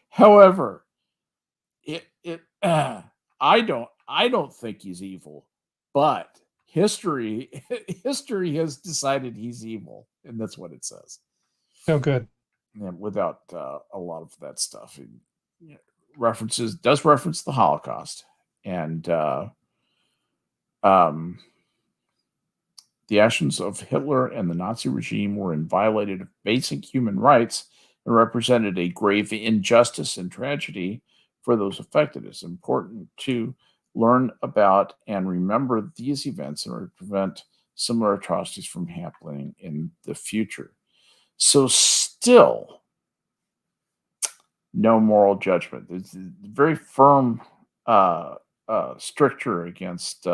However, I don't think he's evil. but history has decided he's evil, and that's what it says. Oh, good. And without a lot of that stuff, it, does reference the Holocaust, and the actions of Hitler and the Nazi regime were in violated of basic human rights and represented a grave injustice and tragedy for those affected. It's important to learn about and remember these events in order to prevent similar atrocities from happening in the future. So still, no moral judgment. There's a very firm stricture against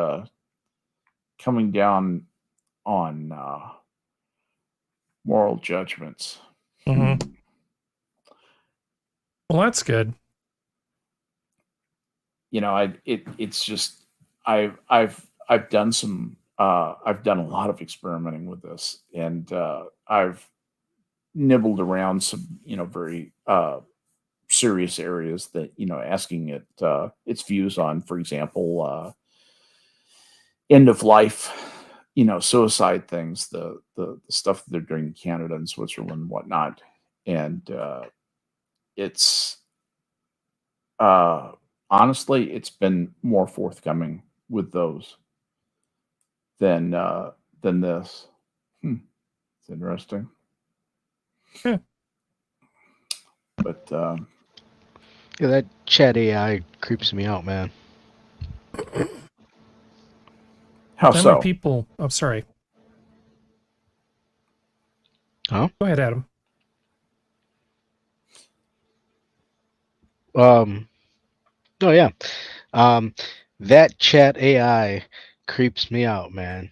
coming down on moral judgments. Mhm. Well, that's good. It's just I've done some I've done a lot of experimenting with this, and I've nibbled around some very serious areas that asking it its views on, for example, end of life, suicide things, the stuff that they're doing in Canada and Switzerland and whatnot, and it's honestly, it's been more forthcoming with those than this. It's interesting. Yeah. But Yeah, that chat AI creeps me out, man. how How many so? people? Oh, sorry. Huh? Go ahead, Adam. Oh yeah. That chat AI creeps me out, man.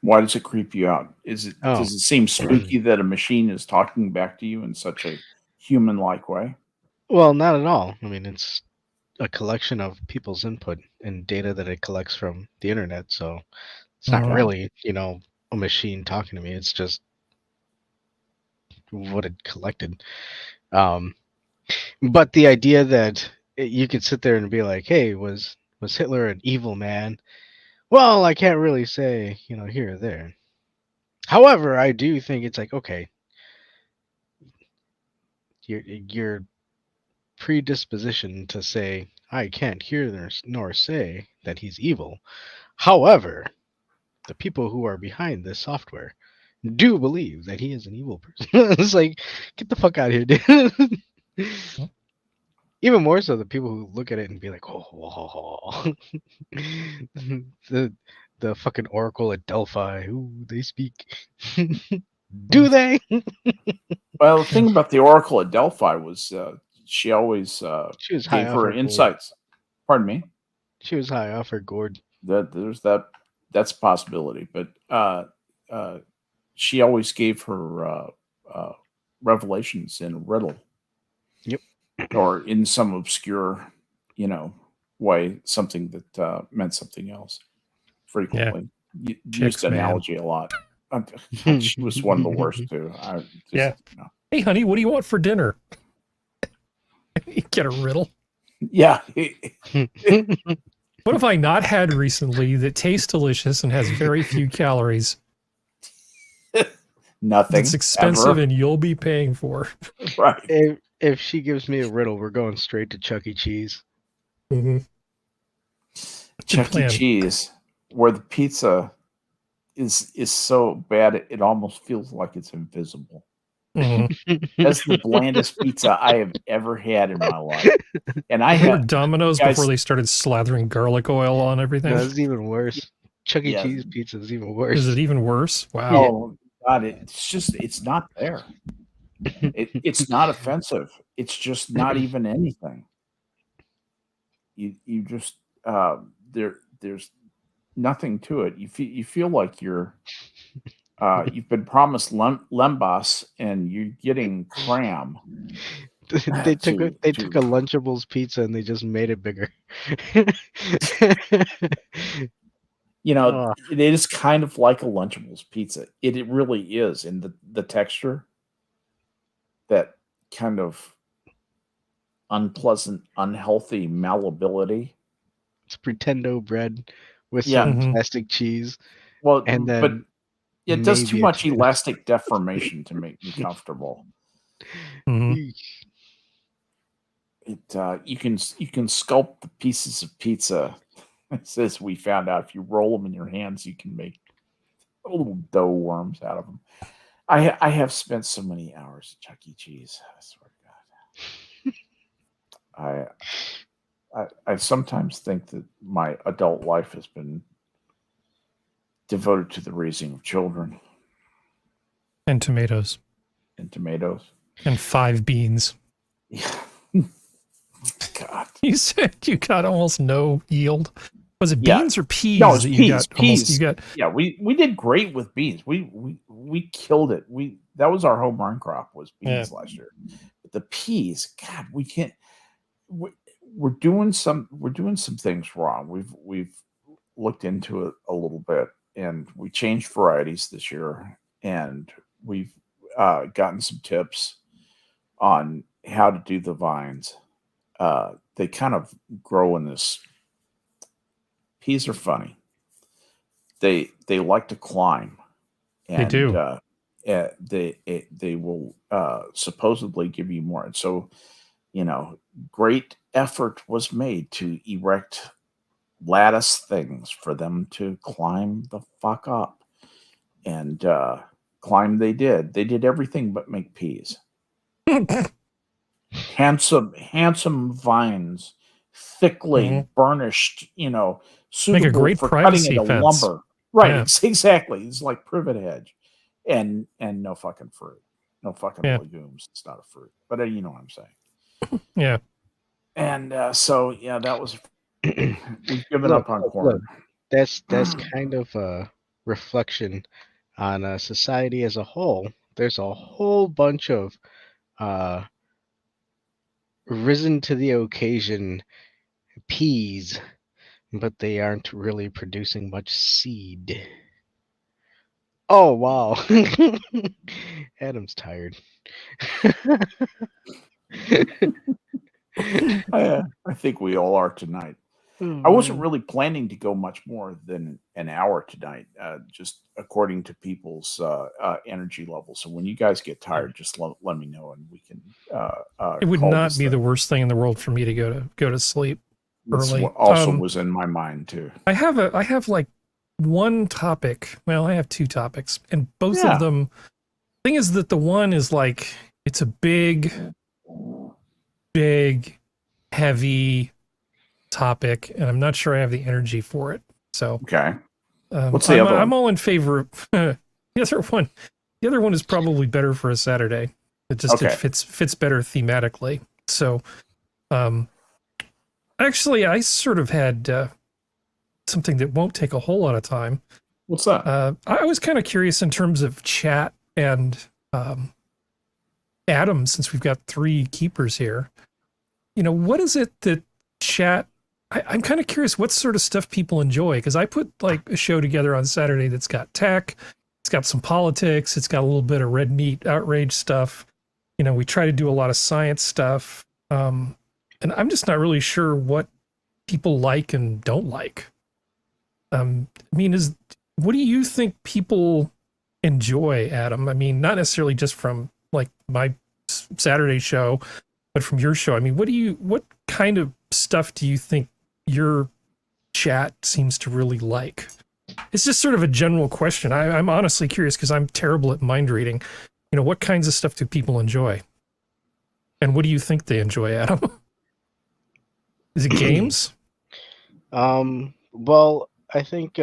Why does it creep you out? Does it seem Oh. spooky that a machine is talking back to you in such a human-like way? Well, not at all. I mean, it's a collection of people's input and data that it collects from the internet. So it's not Mhm. really, a machine talking to me. It's just what it collected. But the idea that you could sit there and be like, "Hey, was Hitler an evil man?" Well, I can't really say, here or there. However, I do think it's like, okay, your predisposition to say I can't hear nor say that he's evil. However, the people who are behind this software do believe that he is an evil person. It's like, get the fuck out of here, dude. Even more so, the people who look at it and be like, oh, the fucking Oracle at Delphi, ooh, they speak. Do they? Well, the thing about the Oracle at Delphi was she always She was high gave off her her gourd. insights. Pardon me. She was high off her gourd. That's a possibility, but she always gave her revelations in a riddle. Yep. Or in some obscure, way, something that meant something else. Frequently, used analogy a lot. God, she was one of the worst too. Hey, honey, what do you want for dinner? You get a riddle. Yeah. What have I not had recently that tastes delicious and has very few calories? Nothing. It's expensive ever. and you'll be paying for. Right. If she gives me a riddle, we're going straight to Chuck E. Cheese. Mm-hmm. Chuck E. Cheese, where the pizza is so bad it almost feels like it's invisible. Mm-hmm. That's the blandest pizza I have ever had in my life. And I Remember had Domino's before they started slathering garlic oil on everything? No, it's even worse. Chuck E. Cheese pizza is even worse. Is it even worse? Wow. Oh God, it's not there. It's not offensive. It's just not even anything. You just there's nothing to it. You feel like you've been promised lembas and you're getting cram. They took a Lunchables pizza and they just made it bigger. It is kind of like a Lunchables pizza. It really is in the texture. That kind of unpleasant, unhealthy malleability. It's pretendo bread with Yeah. some Mhm. plastic cheese, Well, and but then it does too maybe a much tomato. elastic deformation to make me comfortable. Mhm. Yeesh. You can sculpt the pieces of pizza. It says we found out if you roll them in your hands, you can make little dough worms out of them. I have spent so many hours at Chuck E. Cheese. I swear to God. I sometimes think that my adult life has been devoted to the raising of children And tomatoes and tomatoes. and 5 beans. Yeah. God. You said you got almost no yield. Was it Yeah. beans or peas No, it's that you peas. got almost? You Peas. got Yeah, we did great with beans. We killed it. That was our home run crop was beans last year. But the peas, God, we can't. We, we're doing some things wrong. We've looked into it a little bit, and we changed varieties this year, and we've gotten some tips on how to do the vines. They kind of grow in this. Peas are funny. They like to climb, they and do. they will supposedly give you more. And so, great effort was made to erect lattice things for them to climb the fuck up, and climb they did. They did everything but make peas. Handsome vines, thickly Mhm. burnished, Make a suitable great for cutting privacy into fence. lumber. Right, Yeah, exactly. It's like privet hedge, and no fucking fruit, no fucking yeah, legumes. It's not a fruit, but you know what I'm saying. yeah. And so yeah, that was. We've given Look, up on look. corn. That's kind of a reflection on society as a whole. There's a whole bunch of uh, risen to the occasion peas, but they aren't really producing much seed. Oh wow, Adam's tired. I think we all are tonight. Oh I wasn't man. really planning to go much more than an hour tonight, just according to people's energy level. So when you guys get tired, just let me know and we can It would call not this be the thing. worst thing in the world for me to go to sleep That's early. what also was in my mind too. I have like one topic. Well, I have 2 topics, and both of Yeah. them. Thing is that the one is like it's a big, heavy topic, and I'm not sure I have the energy for it. So Okay. What's the other I'm one? all in favor of the other one. The other one is probably better for a Saturday. It Okay. fits better thematically. So um, actually, I sort of had something that won't take a whole lot of time. What's that? I was kind of curious in terms of chat and Adam, since we've got 3 keepers here. What is it that chat? I'm kind of curious what sort of stuff people enjoy, because I put like a show together on Saturday that's got tech, it's got some politics, it's got a little bit of red meat outrage stuff. We try to do a lot of science stuff, and I'm just not really sure what people like and don't like. I mean, what do you think people enjoy, Adam? I mean, not necessarily just from like my Saturday show, but from your show. I mean, what kind of stuff do you think your chat seems to really like? It's just sort of a general question. I'm honestly curious because I'm terrible at mind reading. What kinds of stuff do people enjoy? And what do you think they enjoy, Adam? Is it games? Well, I think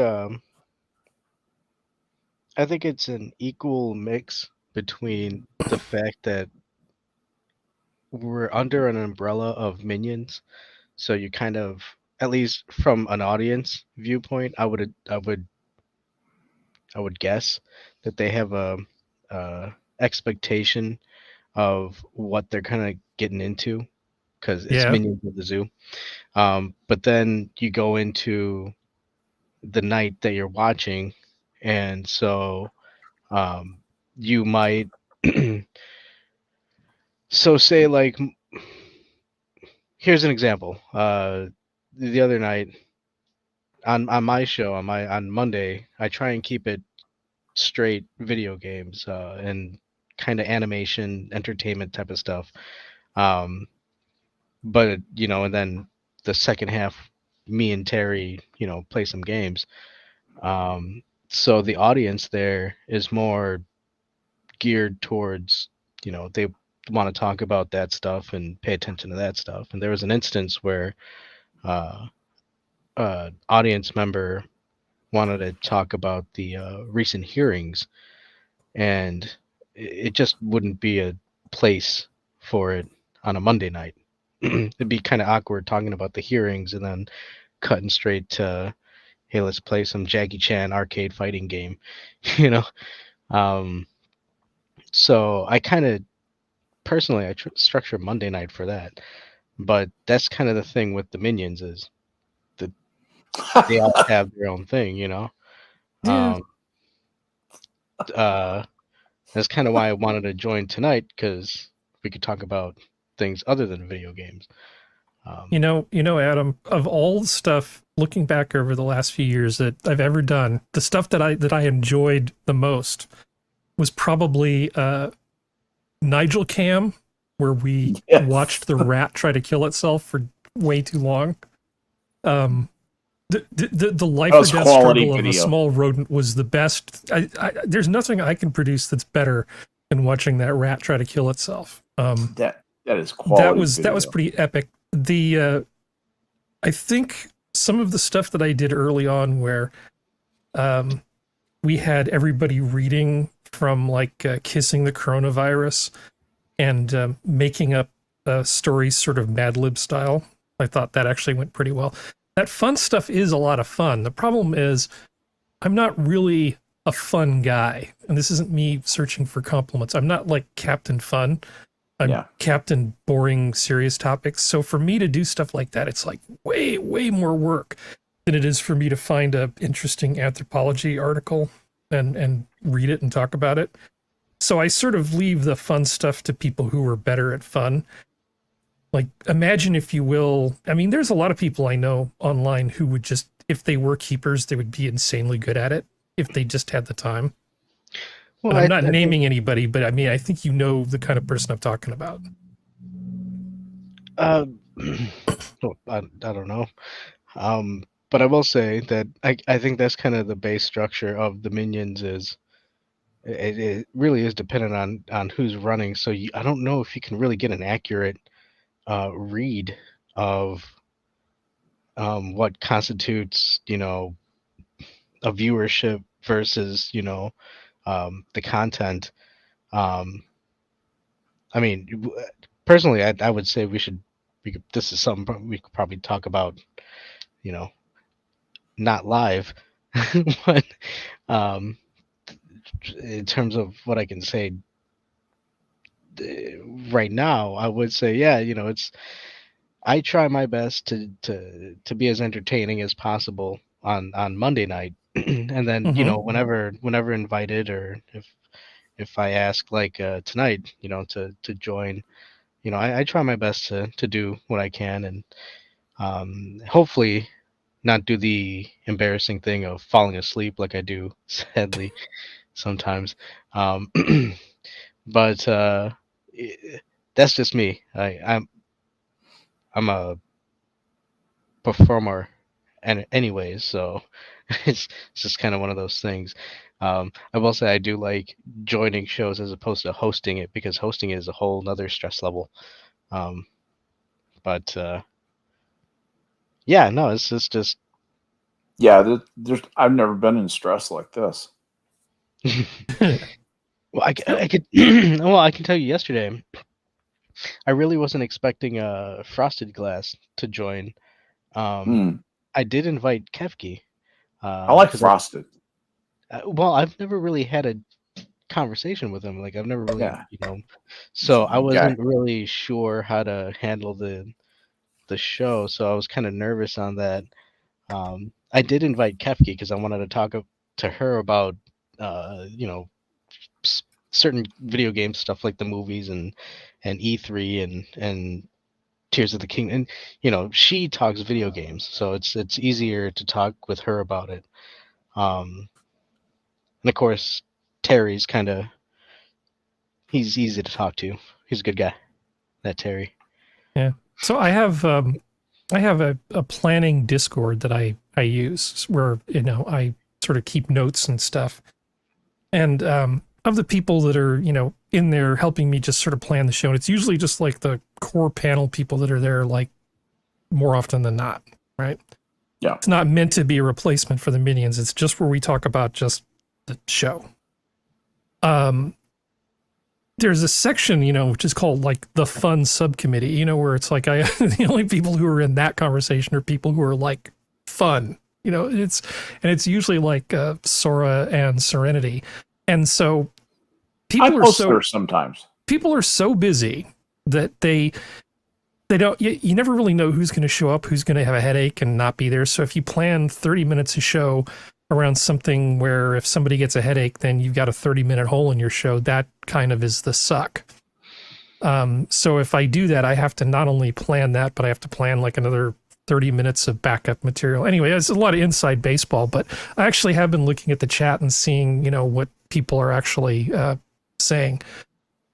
it's an equal mix between the fact that we're under an umbrella of minions, so you kind of, at least from an audience viewpoint, I would guess that they have a expectation of what they're kind of getting into because it's Yeah. minions of the zoo. But then you go into the night that you're watching, and so you might so say like here's an example. The other night on my show on Monday, I try and keep it straight video games and kind of animation, entertainment type of stuff. But and then the second half, me and Terry, play some games. So the audience there is more geared towards, they want to talk about that stuff and pay attention to that stuff. And there was an instance where audience member wanted to talk about the recent hearings, and it just wouldn't be a place for it on a Monday night. It'd be kind of awkward talking about the hearings and then cutting straight to, hey, let's play some Jackie Chan arcade fighting game, you know. So I kind of personally structure Monday night for that, but that's kind of the thing with the minions is that they all have their own thing, Yeah. That's kind of why I wanted to join tonight, because we could talk about things other than video games. Adam, of all the stuff looking back over the last few years that I've ever done, the stuff that I enjoyed the most was probably Nigel Cam, where we watched the rat try to kill itself for way too long. The life or death struggle of a small rodent was the best. There's nothing I can produce that's better than watching that rat try to kill itself. That is quality. That was pretty epic. I think some of the stuff that I did early on, where we had everybody reading from like Kissing the Coronavirus and making up stories sort of Mad Lib style. I thought that actually went pretty well. That fun stuff is a lot of fun. The problem is I'm not really a fun guy. And this isn't me searching for compliments. I'm not like Captain Fun. I'm Captain Boring Serious Topics. So for me to do stuff like that, it's like way, way more work than it is for me to find a interesting anthropology article and read it and talk about it. So I sort of leave the fun stuff to people who are better at fun. Like, imagine, if you will, I mean, there's a lot of people I know online who would just, if they were keepers, they would be insanely good at it if they just had the time. Well, I'm not naming anybody, but I mean, I think you know the kind of person I'm talking about. I don't know. But I will say that I think that's kind of the base structure of the minions is it really is dependent on who's running. So I don't know if you can really get an accurate read of what constitutes, a viewership versus, the content. I mean, personally, I would say this is something we could probably talk about, not live, but in terms of what I can say right now, I would say, I try my best to be as entertaining as possible on Monday night, and then whenever invited, or if I ask like tonight, to join, I try my best to do what I can, and hopefully not do the embarrassing thing of falling asleep like I do sadly sometimes. But that's just me. I'm a performer, and anyways, so it's just kind of one of those things. I will say I do like joining shows as opposed to hosting it, because hosting is a whole nother stress level. But no, it's just I've never been in stress like this. Well, I could well, I can tell you yesterday, I really wasn't expecting Frosted Glass to join. I did invite Kevki. I like Frosted. Well, I've never really had a conversation with him. Like, I've never really, so I wasn't really sure how to handle the show. So I was kind of nervous on that. I did invite Kevki because I wanted to talk to her about, certain video game stuff like the movies and E3 and Tears of the Kingdom, and you know she talks video games, so it's easier to talk with her about it. And of course, Terry's he's easy to talk to. He's a good guy, that Terry. Yeah. So I have a planning Discord that I use where, you know, I sort of keep notes and stuff. And of the people that are, you know, in there helping me just sort of plan the show, and it's usually just like the core panel people that are there, like, more often than not, right? Yeah. It's not meant to be a replacement for the minions. It's just where we talk about just the show. There's a section, you know, which is called like the fun subcommittee, you know, where it's like the only people who are in that conversation are people who are like fun, you know, it's usually like Sora and Serenity. And so people are so sometimes people are so busy that they don't, you never really know who's going to show up, who's going to have a headache and not be there. So if you plan 30 minutes a show around something where if somebody gets a headache, then you've got a 30-minute hole in your show, that kind of is the suck. So if I do that, I have to not only plan that, but I have to plan like another 30 minutes of backup material. Anyway, it's a lot of inside baseball, but I actually have been looking at the chat and seeing, you know, what people are actually saying.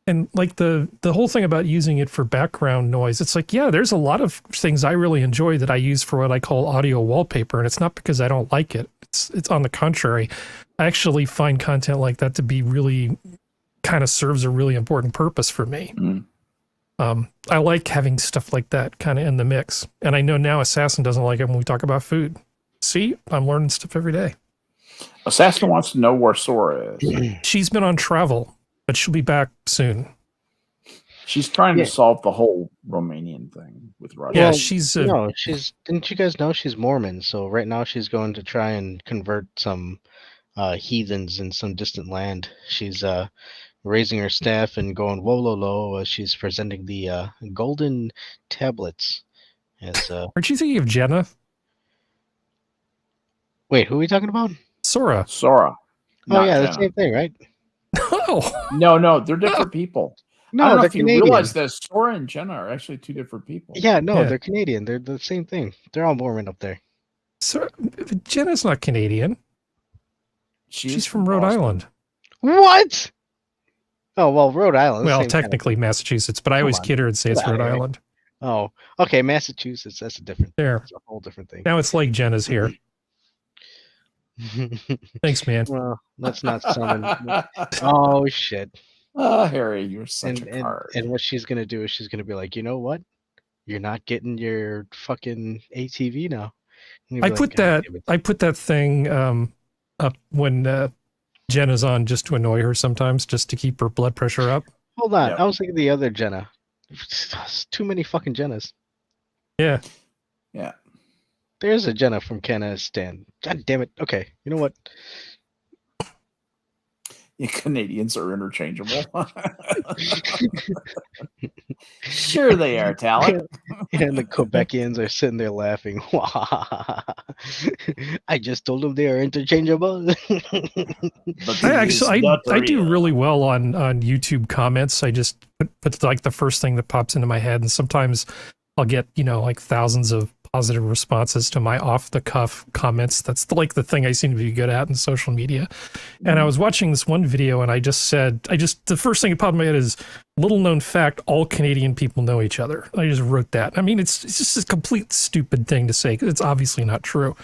And like the whole thing about using it for background noise, it's like, yeah, there's a lot of things I really enjoy that I use for what I call audio wallpaper. And it's not because I don't like it. It's on the contrary. I actually find content like that to be really kind of serves a really important purpose for me. I like having stuff like that kind of in the mix. And I know now Assassin doesn't like it when we talk about food. See, I'm learning stuff every day. Assassin wants to know where Sora is. She's been on travel, but she'll be back soon. She's trying to solve the whole Romanian thing with Russia. Yeah, well, she's didn't you guys know she's Mormon? So right now she's going to try and convert some heathens in some distant land. She's raising her staff and going wololo. She's presenting the golden tablets. As aren't you thinking of Jenna? Wait, who are we talking about? Sora. Sora. Oh yeah, the same thing, right? No, they're different people. No, I don't know they're if you Canadian. realize that Sora and Jenna are actually two different people. Yeah, no, they're Canadian. They're the same thing. They're all Mormon up there. So Jenna's not Canadian. She's from Rhode Island. What? Oh, well, Rhode Island. Well, technically Massachusetts, but I always kid her and say it's Rhode Island. Oh, okay, Massachusetts. That's a different. That's a whole different thing. Now it's like Jenna's here. Thanks, man. Well, let's not summon. Oh shit. Oh, Harry, you're such a card. And what she's gonna do is she's gonna be like, you know what? You're not getting your fucking ATV now. I put that thing up when Jenna's on just to annoy her sometimes, just to keep her blood pressure up. Hold on, I was thinking the other Jenna. Too many fucking Jennas. Yeah. Yeah. There's a Jenna from Kazakhstan. God damn it. Okay, you know what? You Canadians are interchangeable. Sure they are, Talon. And the Quebecians are sitting there laughing. I just told them they are interchangeable. I do really well on YouTube comments. I just put like the first thing that pops into my head, and sometimes I'll get, you know, like thousands of positive responses to my off-the-cuff comments. That's like the thing I seem to be good at in social media. And I was watching this one video, and I just said, the first thing that popped in my head is, little known fact, all Canadian people know each other. I just wrote that. I mean, it's just a complete stupid thing to say, because it's obviously not true.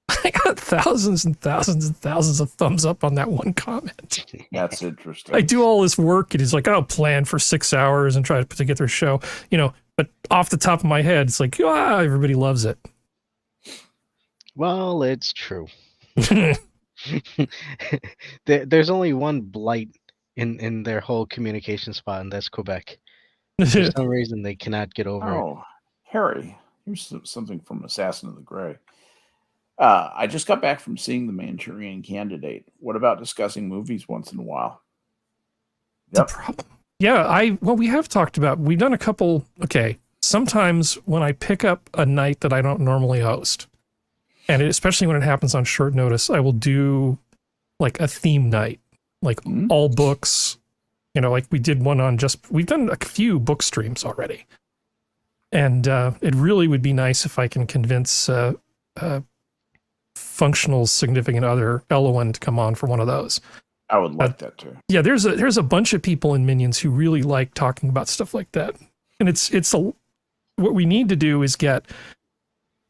I got thousands and thousands and thousands of thumbs up on that one comment. That's interesting. I do all this work, and he's like, I'll plan for 6 hours and try to put together a show, you know, but off the top of my head, it's like, everybody loves it. Well, it's true. There's only one blight in their whole communication spot, and that's Quebec. For some reason, they cannot get over it. Oh, Harry, here's something from Assassin of the Grey. I just got back from seeing The Manchurian Candidate. What about discussing movies once in a while? Yep. The problem. Yeah, we have talked about, we've done a couple, sometimes when I pick up a night that I don't normally host, and especially when it happens on short notice, I will do like a theme night, like all books, you know, like we did one on we've done a few book streams already. And it really would be nice if I can convince functional significant other Elowen to come on for one of those. I would like that too. Yeah, there's a bunch of people in Minions who really like talking about stuff like that, and what we need to do is get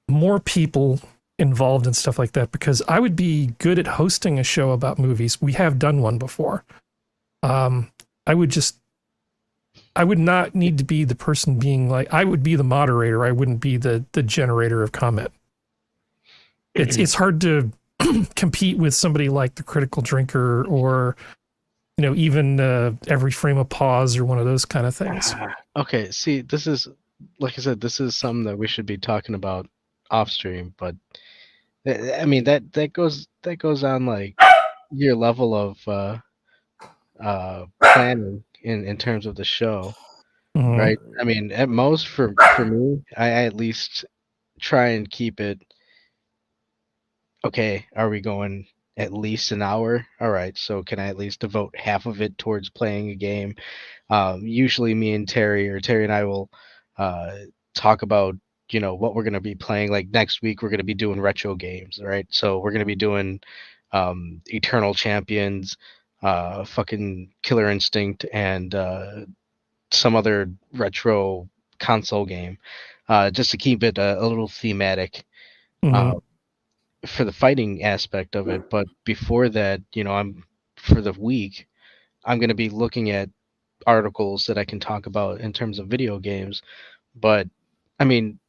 more people involved in stuff like that, because I would be good at hosting a show about movies. We have done one before. I would not need to be the person being like, I would be the moderator. I wouldn't be the generator of comment. It's hard to compete with somebody like the Critical Drinker, or even Every Frame of Pause, or one of those kind of things. Okay, see, this is, like I said, this is something that we should be talking about off stream, but I mean that goes on like your level of planning in terms of the show, right? I mean, at most for me, I at least try and keep it. Okay, are we going at least an hour? All right, so can I at least devote half of it towards playing a game? Usually me and Terry, or Terry and I, will talk about what we're going to be playing. Like next week we're going to be doing retro games, right? So we're going to be doing Eternal Champions, fucking Killer Instinct, and some other retro console game, just to keep it a little thematic. For the fighting aspect of it. But before that, for the week, I'm going to be looking at articles that I can talk about in terms of video games. But I mean,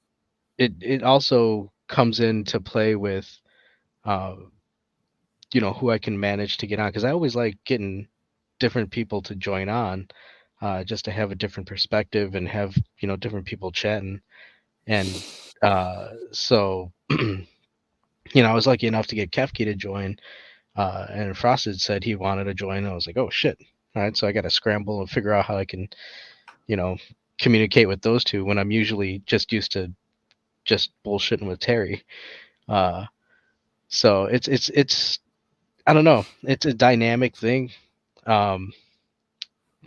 it also comes into play with who I can manage to get on, because I always like getting different people to join on, just to have a different perspective and have different people chatting. And so I was lucky enough to get Kefki to join, and Frosted said he wanted to join. I was like, oh shit. All right, so I got to scramble and figure out how I can, communicate with those two, when I'm usually just used to just bullshitting with Terry. So it's I don't know. It's a dynamic thing. But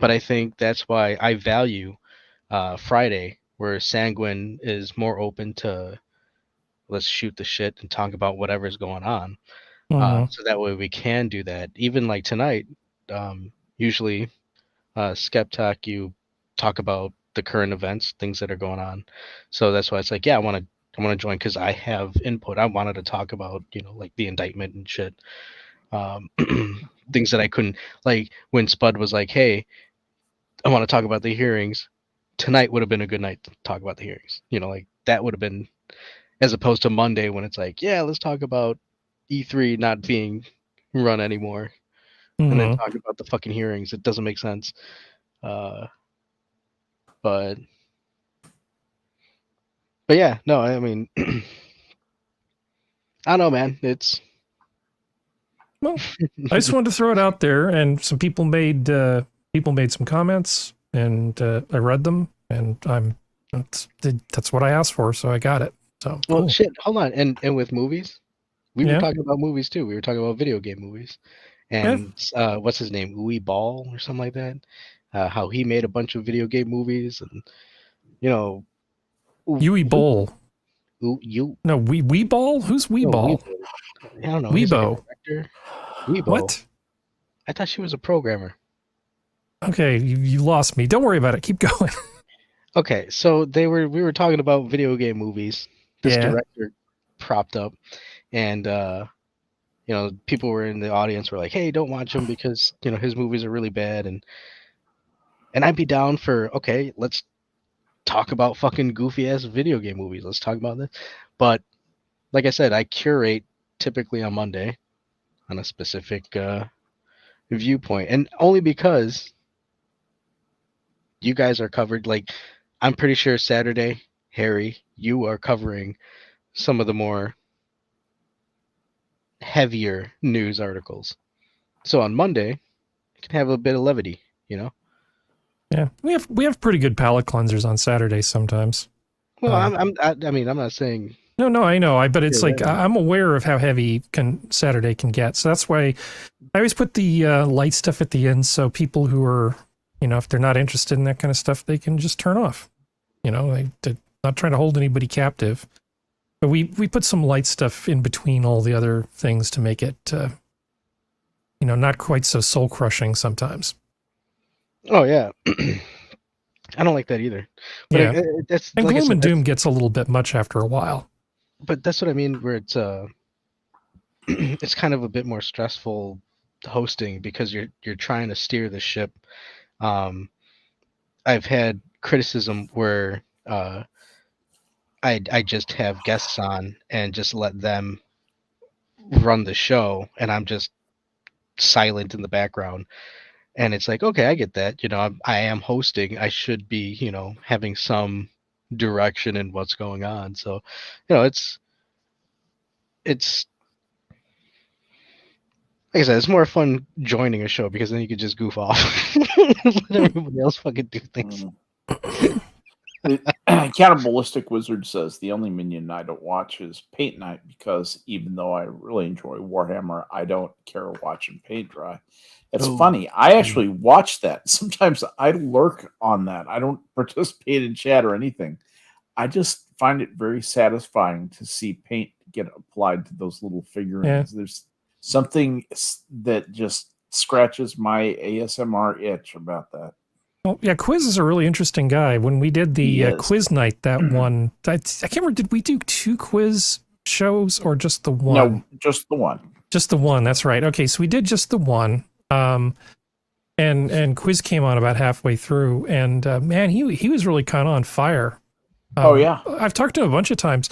I think that's why I value Friday, where Sanguine is more open to, let's shoot the shit and talk about whatever's going on. So that way we can do that. Even like tonight, usually Skep Talk, you talk about the current events, things that are going on. So that's why it's like, yeah, I want to join, because I have input. I wanted to talk about, like the indictment and shit. Things that I couldn't, like when Spud was like, hey, I want to talk about the hearings. Tonight would have been a good night to talk about the hearings. Like that would have been, as opposed to Monday when it's like, yeah, let's talk about E3 not being run anymore, and then talk about the fucking hearings. It doesn't make sense. But yeah, no, I mean, I don't know, man. It's, well, I just wanted to throw it out there, and some people made some comments, and I read them, and that's what I asked for, so I got it. So well, cool. shit. Hold on, and with movies, we were talking about movies too. We were talking about video game movies, and what's his name, Uwe Ball or something like that. How he made a bunch of video game movies, and Uwe Boll. No, Wee Ball? Who's Wee Ball? I don't know. Weebo. Weebo. What? I thought she was a programmer. Okay, you lost me. Don't worry about it. Keep going. Okay, so we were talking about video game movies. This director propped up, and people were in the audience were like, hey, don't watch him because his movies are really bad, and I'd be down for, okay, let's talk about fucking goofy ass video game movies. Let's talk about this. But like I said, I curate typically on Monday on a specific viewpoint, and only because you guys are covered. Like, I'm pretty sure Saturday, Harry, you are covering some of the more heavier news articles. So on Monday, you can have a bit of levity, Yeah, we have pretty good palate cleansers on Saturdays sometimes. Well, I'm not saying. No, I know. But it's like, I'm aware of how heavy Saturday can get. So that's why I always put the light stuff at the end, so people who are, if they're not interested in that kind of stuff, they can just turn off. not trying to hold anybody captive. But we put some light stuff in between all the other things to make it, not quite so soul crushing sometimes. Oh yeah, I don't like that either. But Yeah, that's and like I Gloom said, and Doom gets a little bit much after a while. but that's what I mean. Where it's it's kind of a bit more stressful hosting because you're trying to steer the ship. I've had criticism where I just have guests on and just let them run the show, and I'm just silent in the background. And it's like, okay, I get that. I am hosting. I should be, having some direction in what's going on. So, it's like I said, it's more fun joining a show because then you could just goof off, let everybody else fucking do things. Cannibalistic Wizard says the only minion I don't watch is Paint Night because even though I really enjoy Warhammer, I don't care watching paint dry. It's funny. I actually watch that. Sometimes I lurk on that. I don't participate in chat or anything. I just find it very satisfying to see paint get applied to those little figurines. Yeah. There's something that just scratches my ASMR itch about that. Well, yeah, Quiz is a really interesting guy. When we did the quiz night, that one, I can't remember, did we do 2 quiz shows or just the one? No, just the one. Just the one, that's right. Okay, so we did just the one. And Quiz came on about halfway through, and man, he was really kind of on fire. Oh yeah, I've talked to him a bunch of times.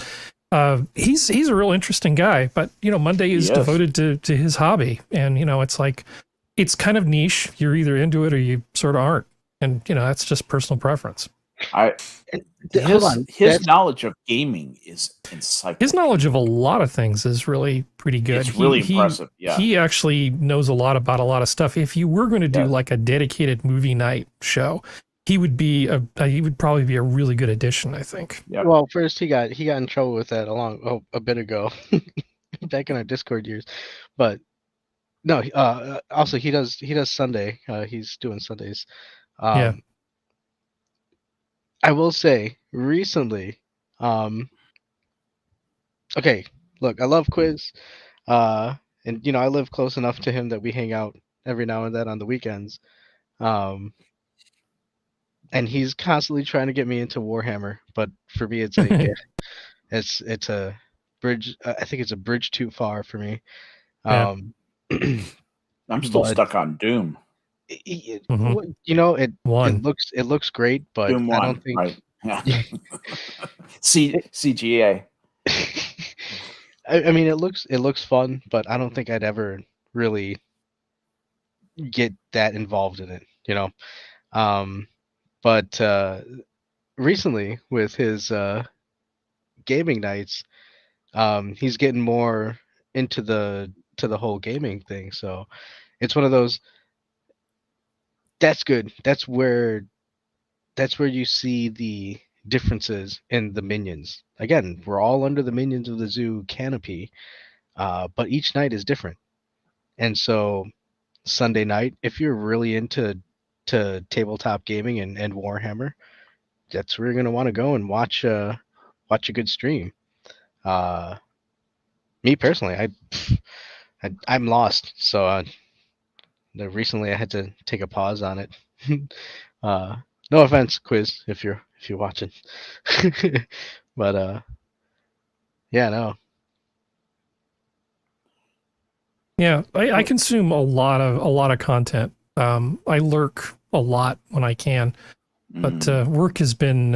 He's a real interesting guy, but Monday is devoted to his hobby, and it's like it's kind of niche. You're either into it or you sort of aren't, and that's just personal preference. His knowledge of gaming is insightful. His knowledge of a lot of things is really pretty good. It's really impressive. Yeah, he actually knows a lot about a lot of stuff. If you were going to do like a dedicated movie night show, he would probably be a really good addition, I think. Yep. Well, first he got in trouble with that a bit ago, back in our Discord years, but no. Also he does Sunday. He's doing Sundays. Yeah. I will say recently, okay, look, I love Quiz, and I live close enough to him that we hang out every now and then on the weekends, and he's constantly trying to get me into Warhammer, but for me, it's like it's a bridge. I think it's a bridge too far for me. I'm still stuck on Doom. It looks great, but Doom 1, I don't think. Right. Yeah. CGA. I mean, it looks fun, but I don't think I'd ever really get that involved in it, But recently with his gaming nights, he's getting more into the whole gaming thing. So it's one of those. That's good. That's where you see the differences in the minions. Again, we're all under the Minions of the Zoo canopy, but each night is different. And so Sunday night, if you're really into tabletop gaming and Warhammer, that's where you're gonna want to go and watch a good stream. Me personally, I'm lost, so recently I had to take a pause on it. No offense, Quiz, if you're watching. But yeah, no. Yeah, I consume a lot of content. I lurk a lot when I can, but work has been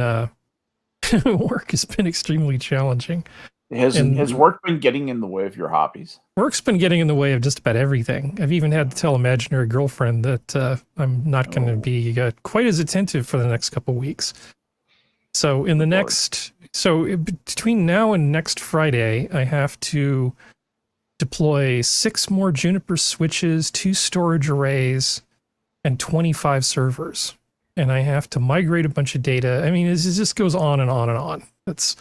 extremely challenging. Has work been getting in the way of your hobbies? Work's been getting in the way of just about everything. I've even had to tell imaginary girlfriend that I'm not going to be quite as attentive for the next couple weeks. So between now and next Friday, I have to deploy 6 more Juniper switches, 2 storage arrays, and 25 servers. And I have to migrate a bunch of data. I mean, it just goes on and on and on. It's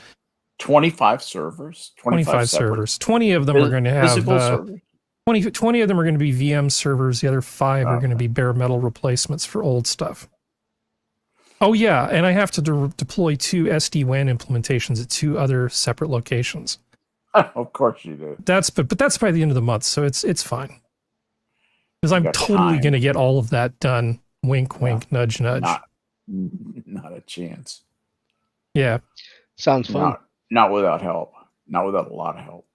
25 servers? 25 servers. 20 of them are going to have 20 of them are going to be VM servers. The other 5 are going to be bare metal replacements for old stuff. Oh yeah, and I have to deploy 2 SD-WAN implementations at 2 other separate locations. Of course you do. But that's by the end of the month, so it's fine. Because I'm got totally time. going to get all of that done. Wink, Yeah. wink, nudge, nudge. Not a chance. Yeah. Sounds fun. Not without help. Not without a lot of help.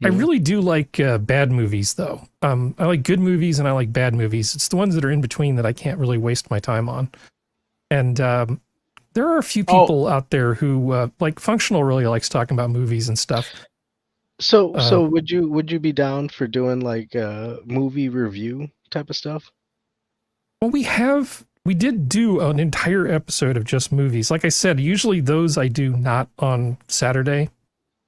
I really do like bad movies, though. I like good movies and I like bad movies. It's the ones that are in between that I can't really waste my time on. And there are a few people out there who like Functional really likes talking about movies and stuff. So would you be down for doing like movie review type of stuff? Well, we did do an entire episode of just movies. Like I said, usually those I do not on Saturday.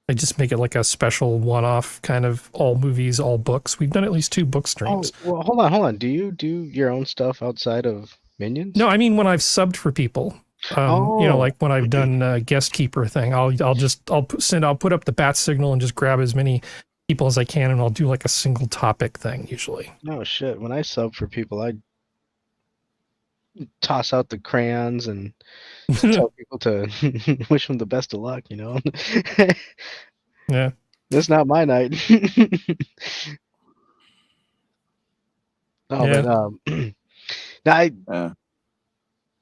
I just make it like a special one-off kind of all movies, all books. We've done at least 2 book streams. Oh, well, hold on. Do you do your own stuff outside of Minions? No, I mean when I've subbed for people. You know, like when I've done a guest keeper thing, I'll put up the bat signal and just grab as many people as I can, and I'll do like a single topic thing usually. No shit. When I sub for people, I toss out the crayons and tell people to wish them the best of luck. You know. Yeah. That's not my night. No, but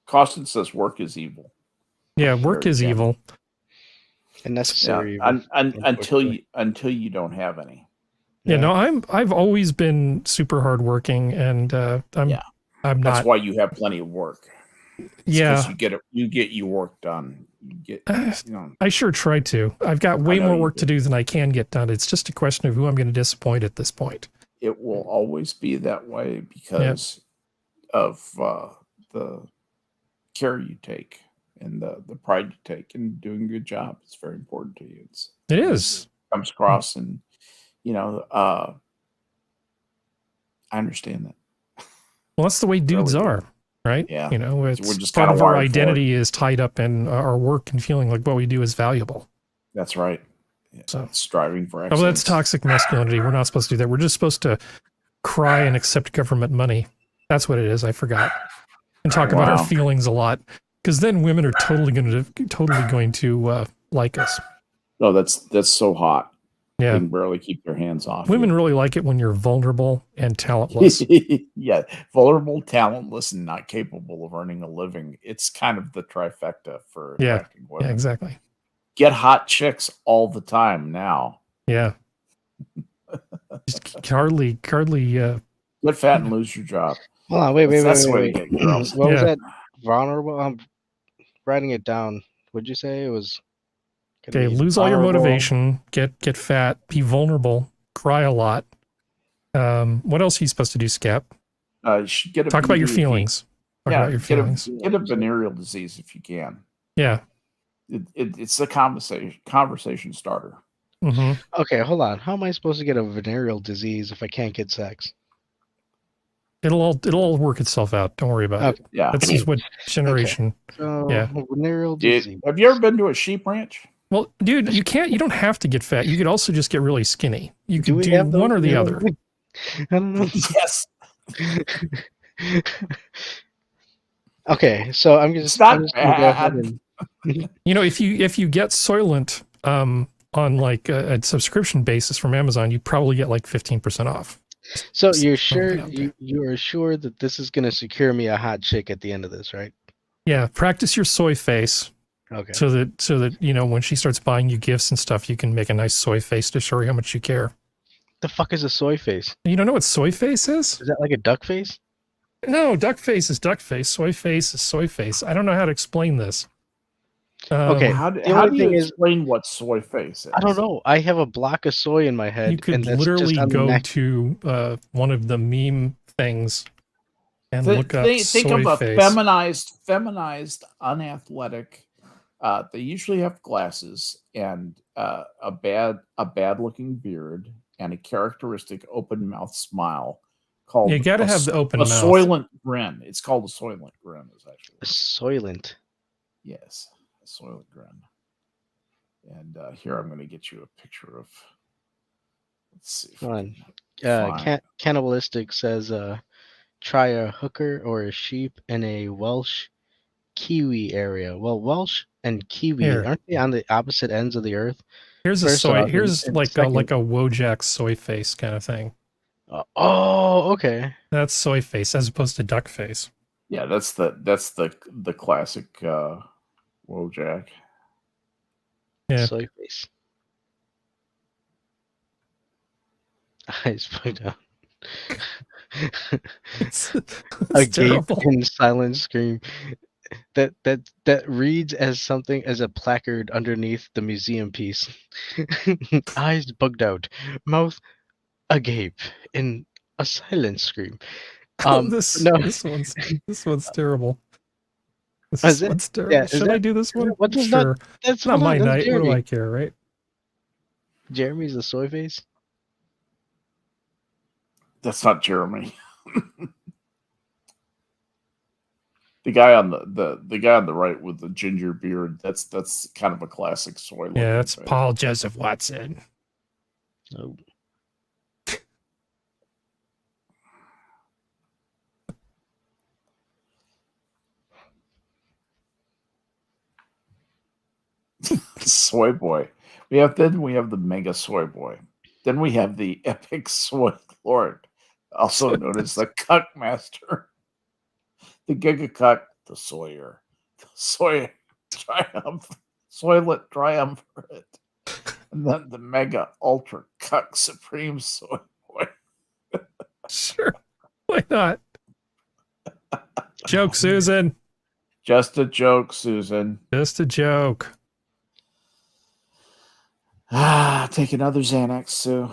Costin says work is evil. Yeah, work is evil. And necessary. Yeah, until you don't have any. Yeah, no, I've always been super hardworking, and I'm not. That's why you have plenty of work. Yeah, you get your work done. You get, I sure try to. I've got way more work to do than I can get done. It's just a question of who I'm going to disappoint at this point. It will always be that way because of the care you take and the pride you take in doing a good job. It's very important to you. It is. It comes across, and I understand that. Well, that's the way dudes are, right? Yeah. We're just part of our wired for it. identity is tied up in our work and feeling like what we do is valuable. That's right. Yeah, so striving for excellence. Oh, that's toxic masculinity. We're not supposed to do that. We're just supposed to cry and accept government money. That's what it is. I forgot. And talk about our feelings a lot, because then women are totally going to like us. No, that's so hot. Yeah, they can barely keep their hands off. Women really like it when you're vulnerable and talentless. Yeah, vulnerable, talentless, and not capable of earning a living. It's kind of the trifecta for attracting women. Yeah, exactly. Get hot chicks all the time now. Yeah. Just hardly. Get fat and lose your job. Hold on, wait. That's the way to get girls. What was that? Vulnerable. I'm writing it down. Would you say it was? Okay, lose all your motivation. Get fat. Be vulnerable. Cry a lot. What else are you supposed to do, Skep? You should talk about your feelings. About your feelings. Get a venereal disease if you can. Yeah. It's a conversation starter. Mm-hmm. Okay, hold on. How am I supposed to get a venereal disease if I can't get sex? It'll all work itself out. Don't worry about it. Yeah, this is what generation. Okay. So, yeah, venereal disease. Have you ever been to a sheep ranch? Well, dude, you don't have to get fat. You could also just get really skinny. You could do one or the other. I don't know. Yes. Okay, so I'm just not I'm just gonna go ahead and if you get Soylent on like a subscription basis from Amazon, you probably get like 15% off. So you're sure you are sure that this is gonna secure me a hot chick at the end of this, right? Yeah, practice your soy face. Okay. So that when she starts buying you gifts and stuff, you can make a nice soy face to show her how much you care. The fuck is a soy face? You don't know what soy face is? Is that like a duck face? No, duck face is duck face. Soy face is soy face. I don't know how to explain this. Okay, how do you explain what soy face is? I don't know. I have a block of soy in my head. You could literally go to one of the meme things and look up soy face. Think of a feminized, unathletic. They usually have glasses and a bad looking beard and a characteristic open mouth smile called. You got to have the open mouth. Soylent grin. It's called a Soylent grin. Is actually a Soylent. Yes, a Soylent grin. And here I'm going to get you a picture of. Let's see. Come on. Cannibalistic says, try a hooker or a sheep and a Welsh Kiwi area. Well, Welsh and Kiwi Here. aren't they on the opposite ends of the earth? Here's a First soy. off, and- Here's and like a second- Wojak soy face kind of thing. Oh, okay. That's soy face as opposed to duck face. Yeah, that's the classic Wojak. Yeah. Soy face. Eyes put down. It's A gape terrible. and silent scream that reads as something as a placard underneath the museum piece. Eyes bugged out, mouth agape in a silent scream. this No, this one's terrible. Is This it? one's terrible. Yeah, is Should I that- do this one? what does Sure. that's Not hold my on, that's night. What do Jeremy. I care, right? Jeremy's a soy face. That's not Jeremy. The guy on the guy on the right with the ginger beard, that's kind of a classic soy. Yeah, that's Paul Joseph Watson. Oh. Soy boy. We have the mega soy boy. Then we have the epic soy lord, also known as the cuck master, the giga cuck, the sawyer, the soy triumph, soylet triumvirate, and then the mega ultra cuck supreme soy boy. Sure. Why not? Joke, Susan. Just a joke, Susan. Just a joke. Take another Xanax, Sue.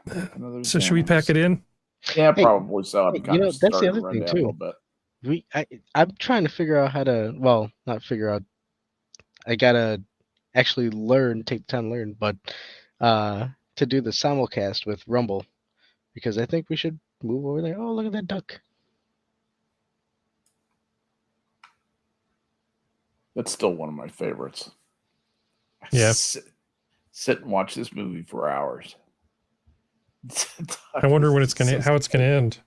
Another So should we Xanax. pack it in? Yeah, Hey, probably so. I'm hey, kind of that's the starting other to run thing down a little too. bit. I'm trying to figure out how to. Well, not figure out. I gotta actually learn. Take the time to learn, but to do the simulcast with Rumble, because I think we should move over there. Oh, look at that duck. That's still one of my favorites. Yeah. Sit and watch this movie for hours. I wonder when how it's gonna end.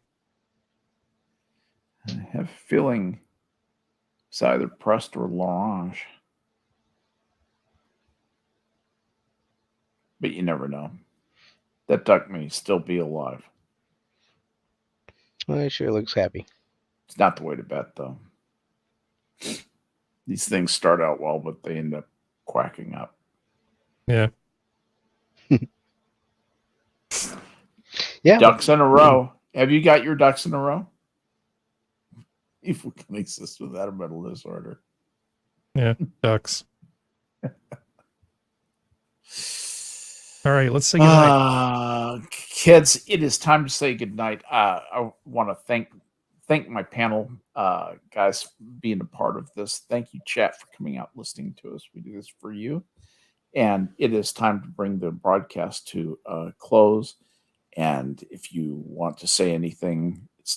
I have a feeling it's either pressed or l'orange. But you never know. That duck may still be alive. Well, it sure looks happy. It's not the way to bet, though. These things start out well, but they end up quacking up. Yeah. Yeah. Ducks in a row. Have you got your ducks in a row? If we can exist without a mental disorder. Yeah. Ducks. All right, let's say goodnight. Kids, it is time to say goodnight. I want to thank my panel guys for being a part of this. Thank you, chat, for coming out listening to us. We do this for you. And it is time to bring the broadcast to a close. And if you want to say anything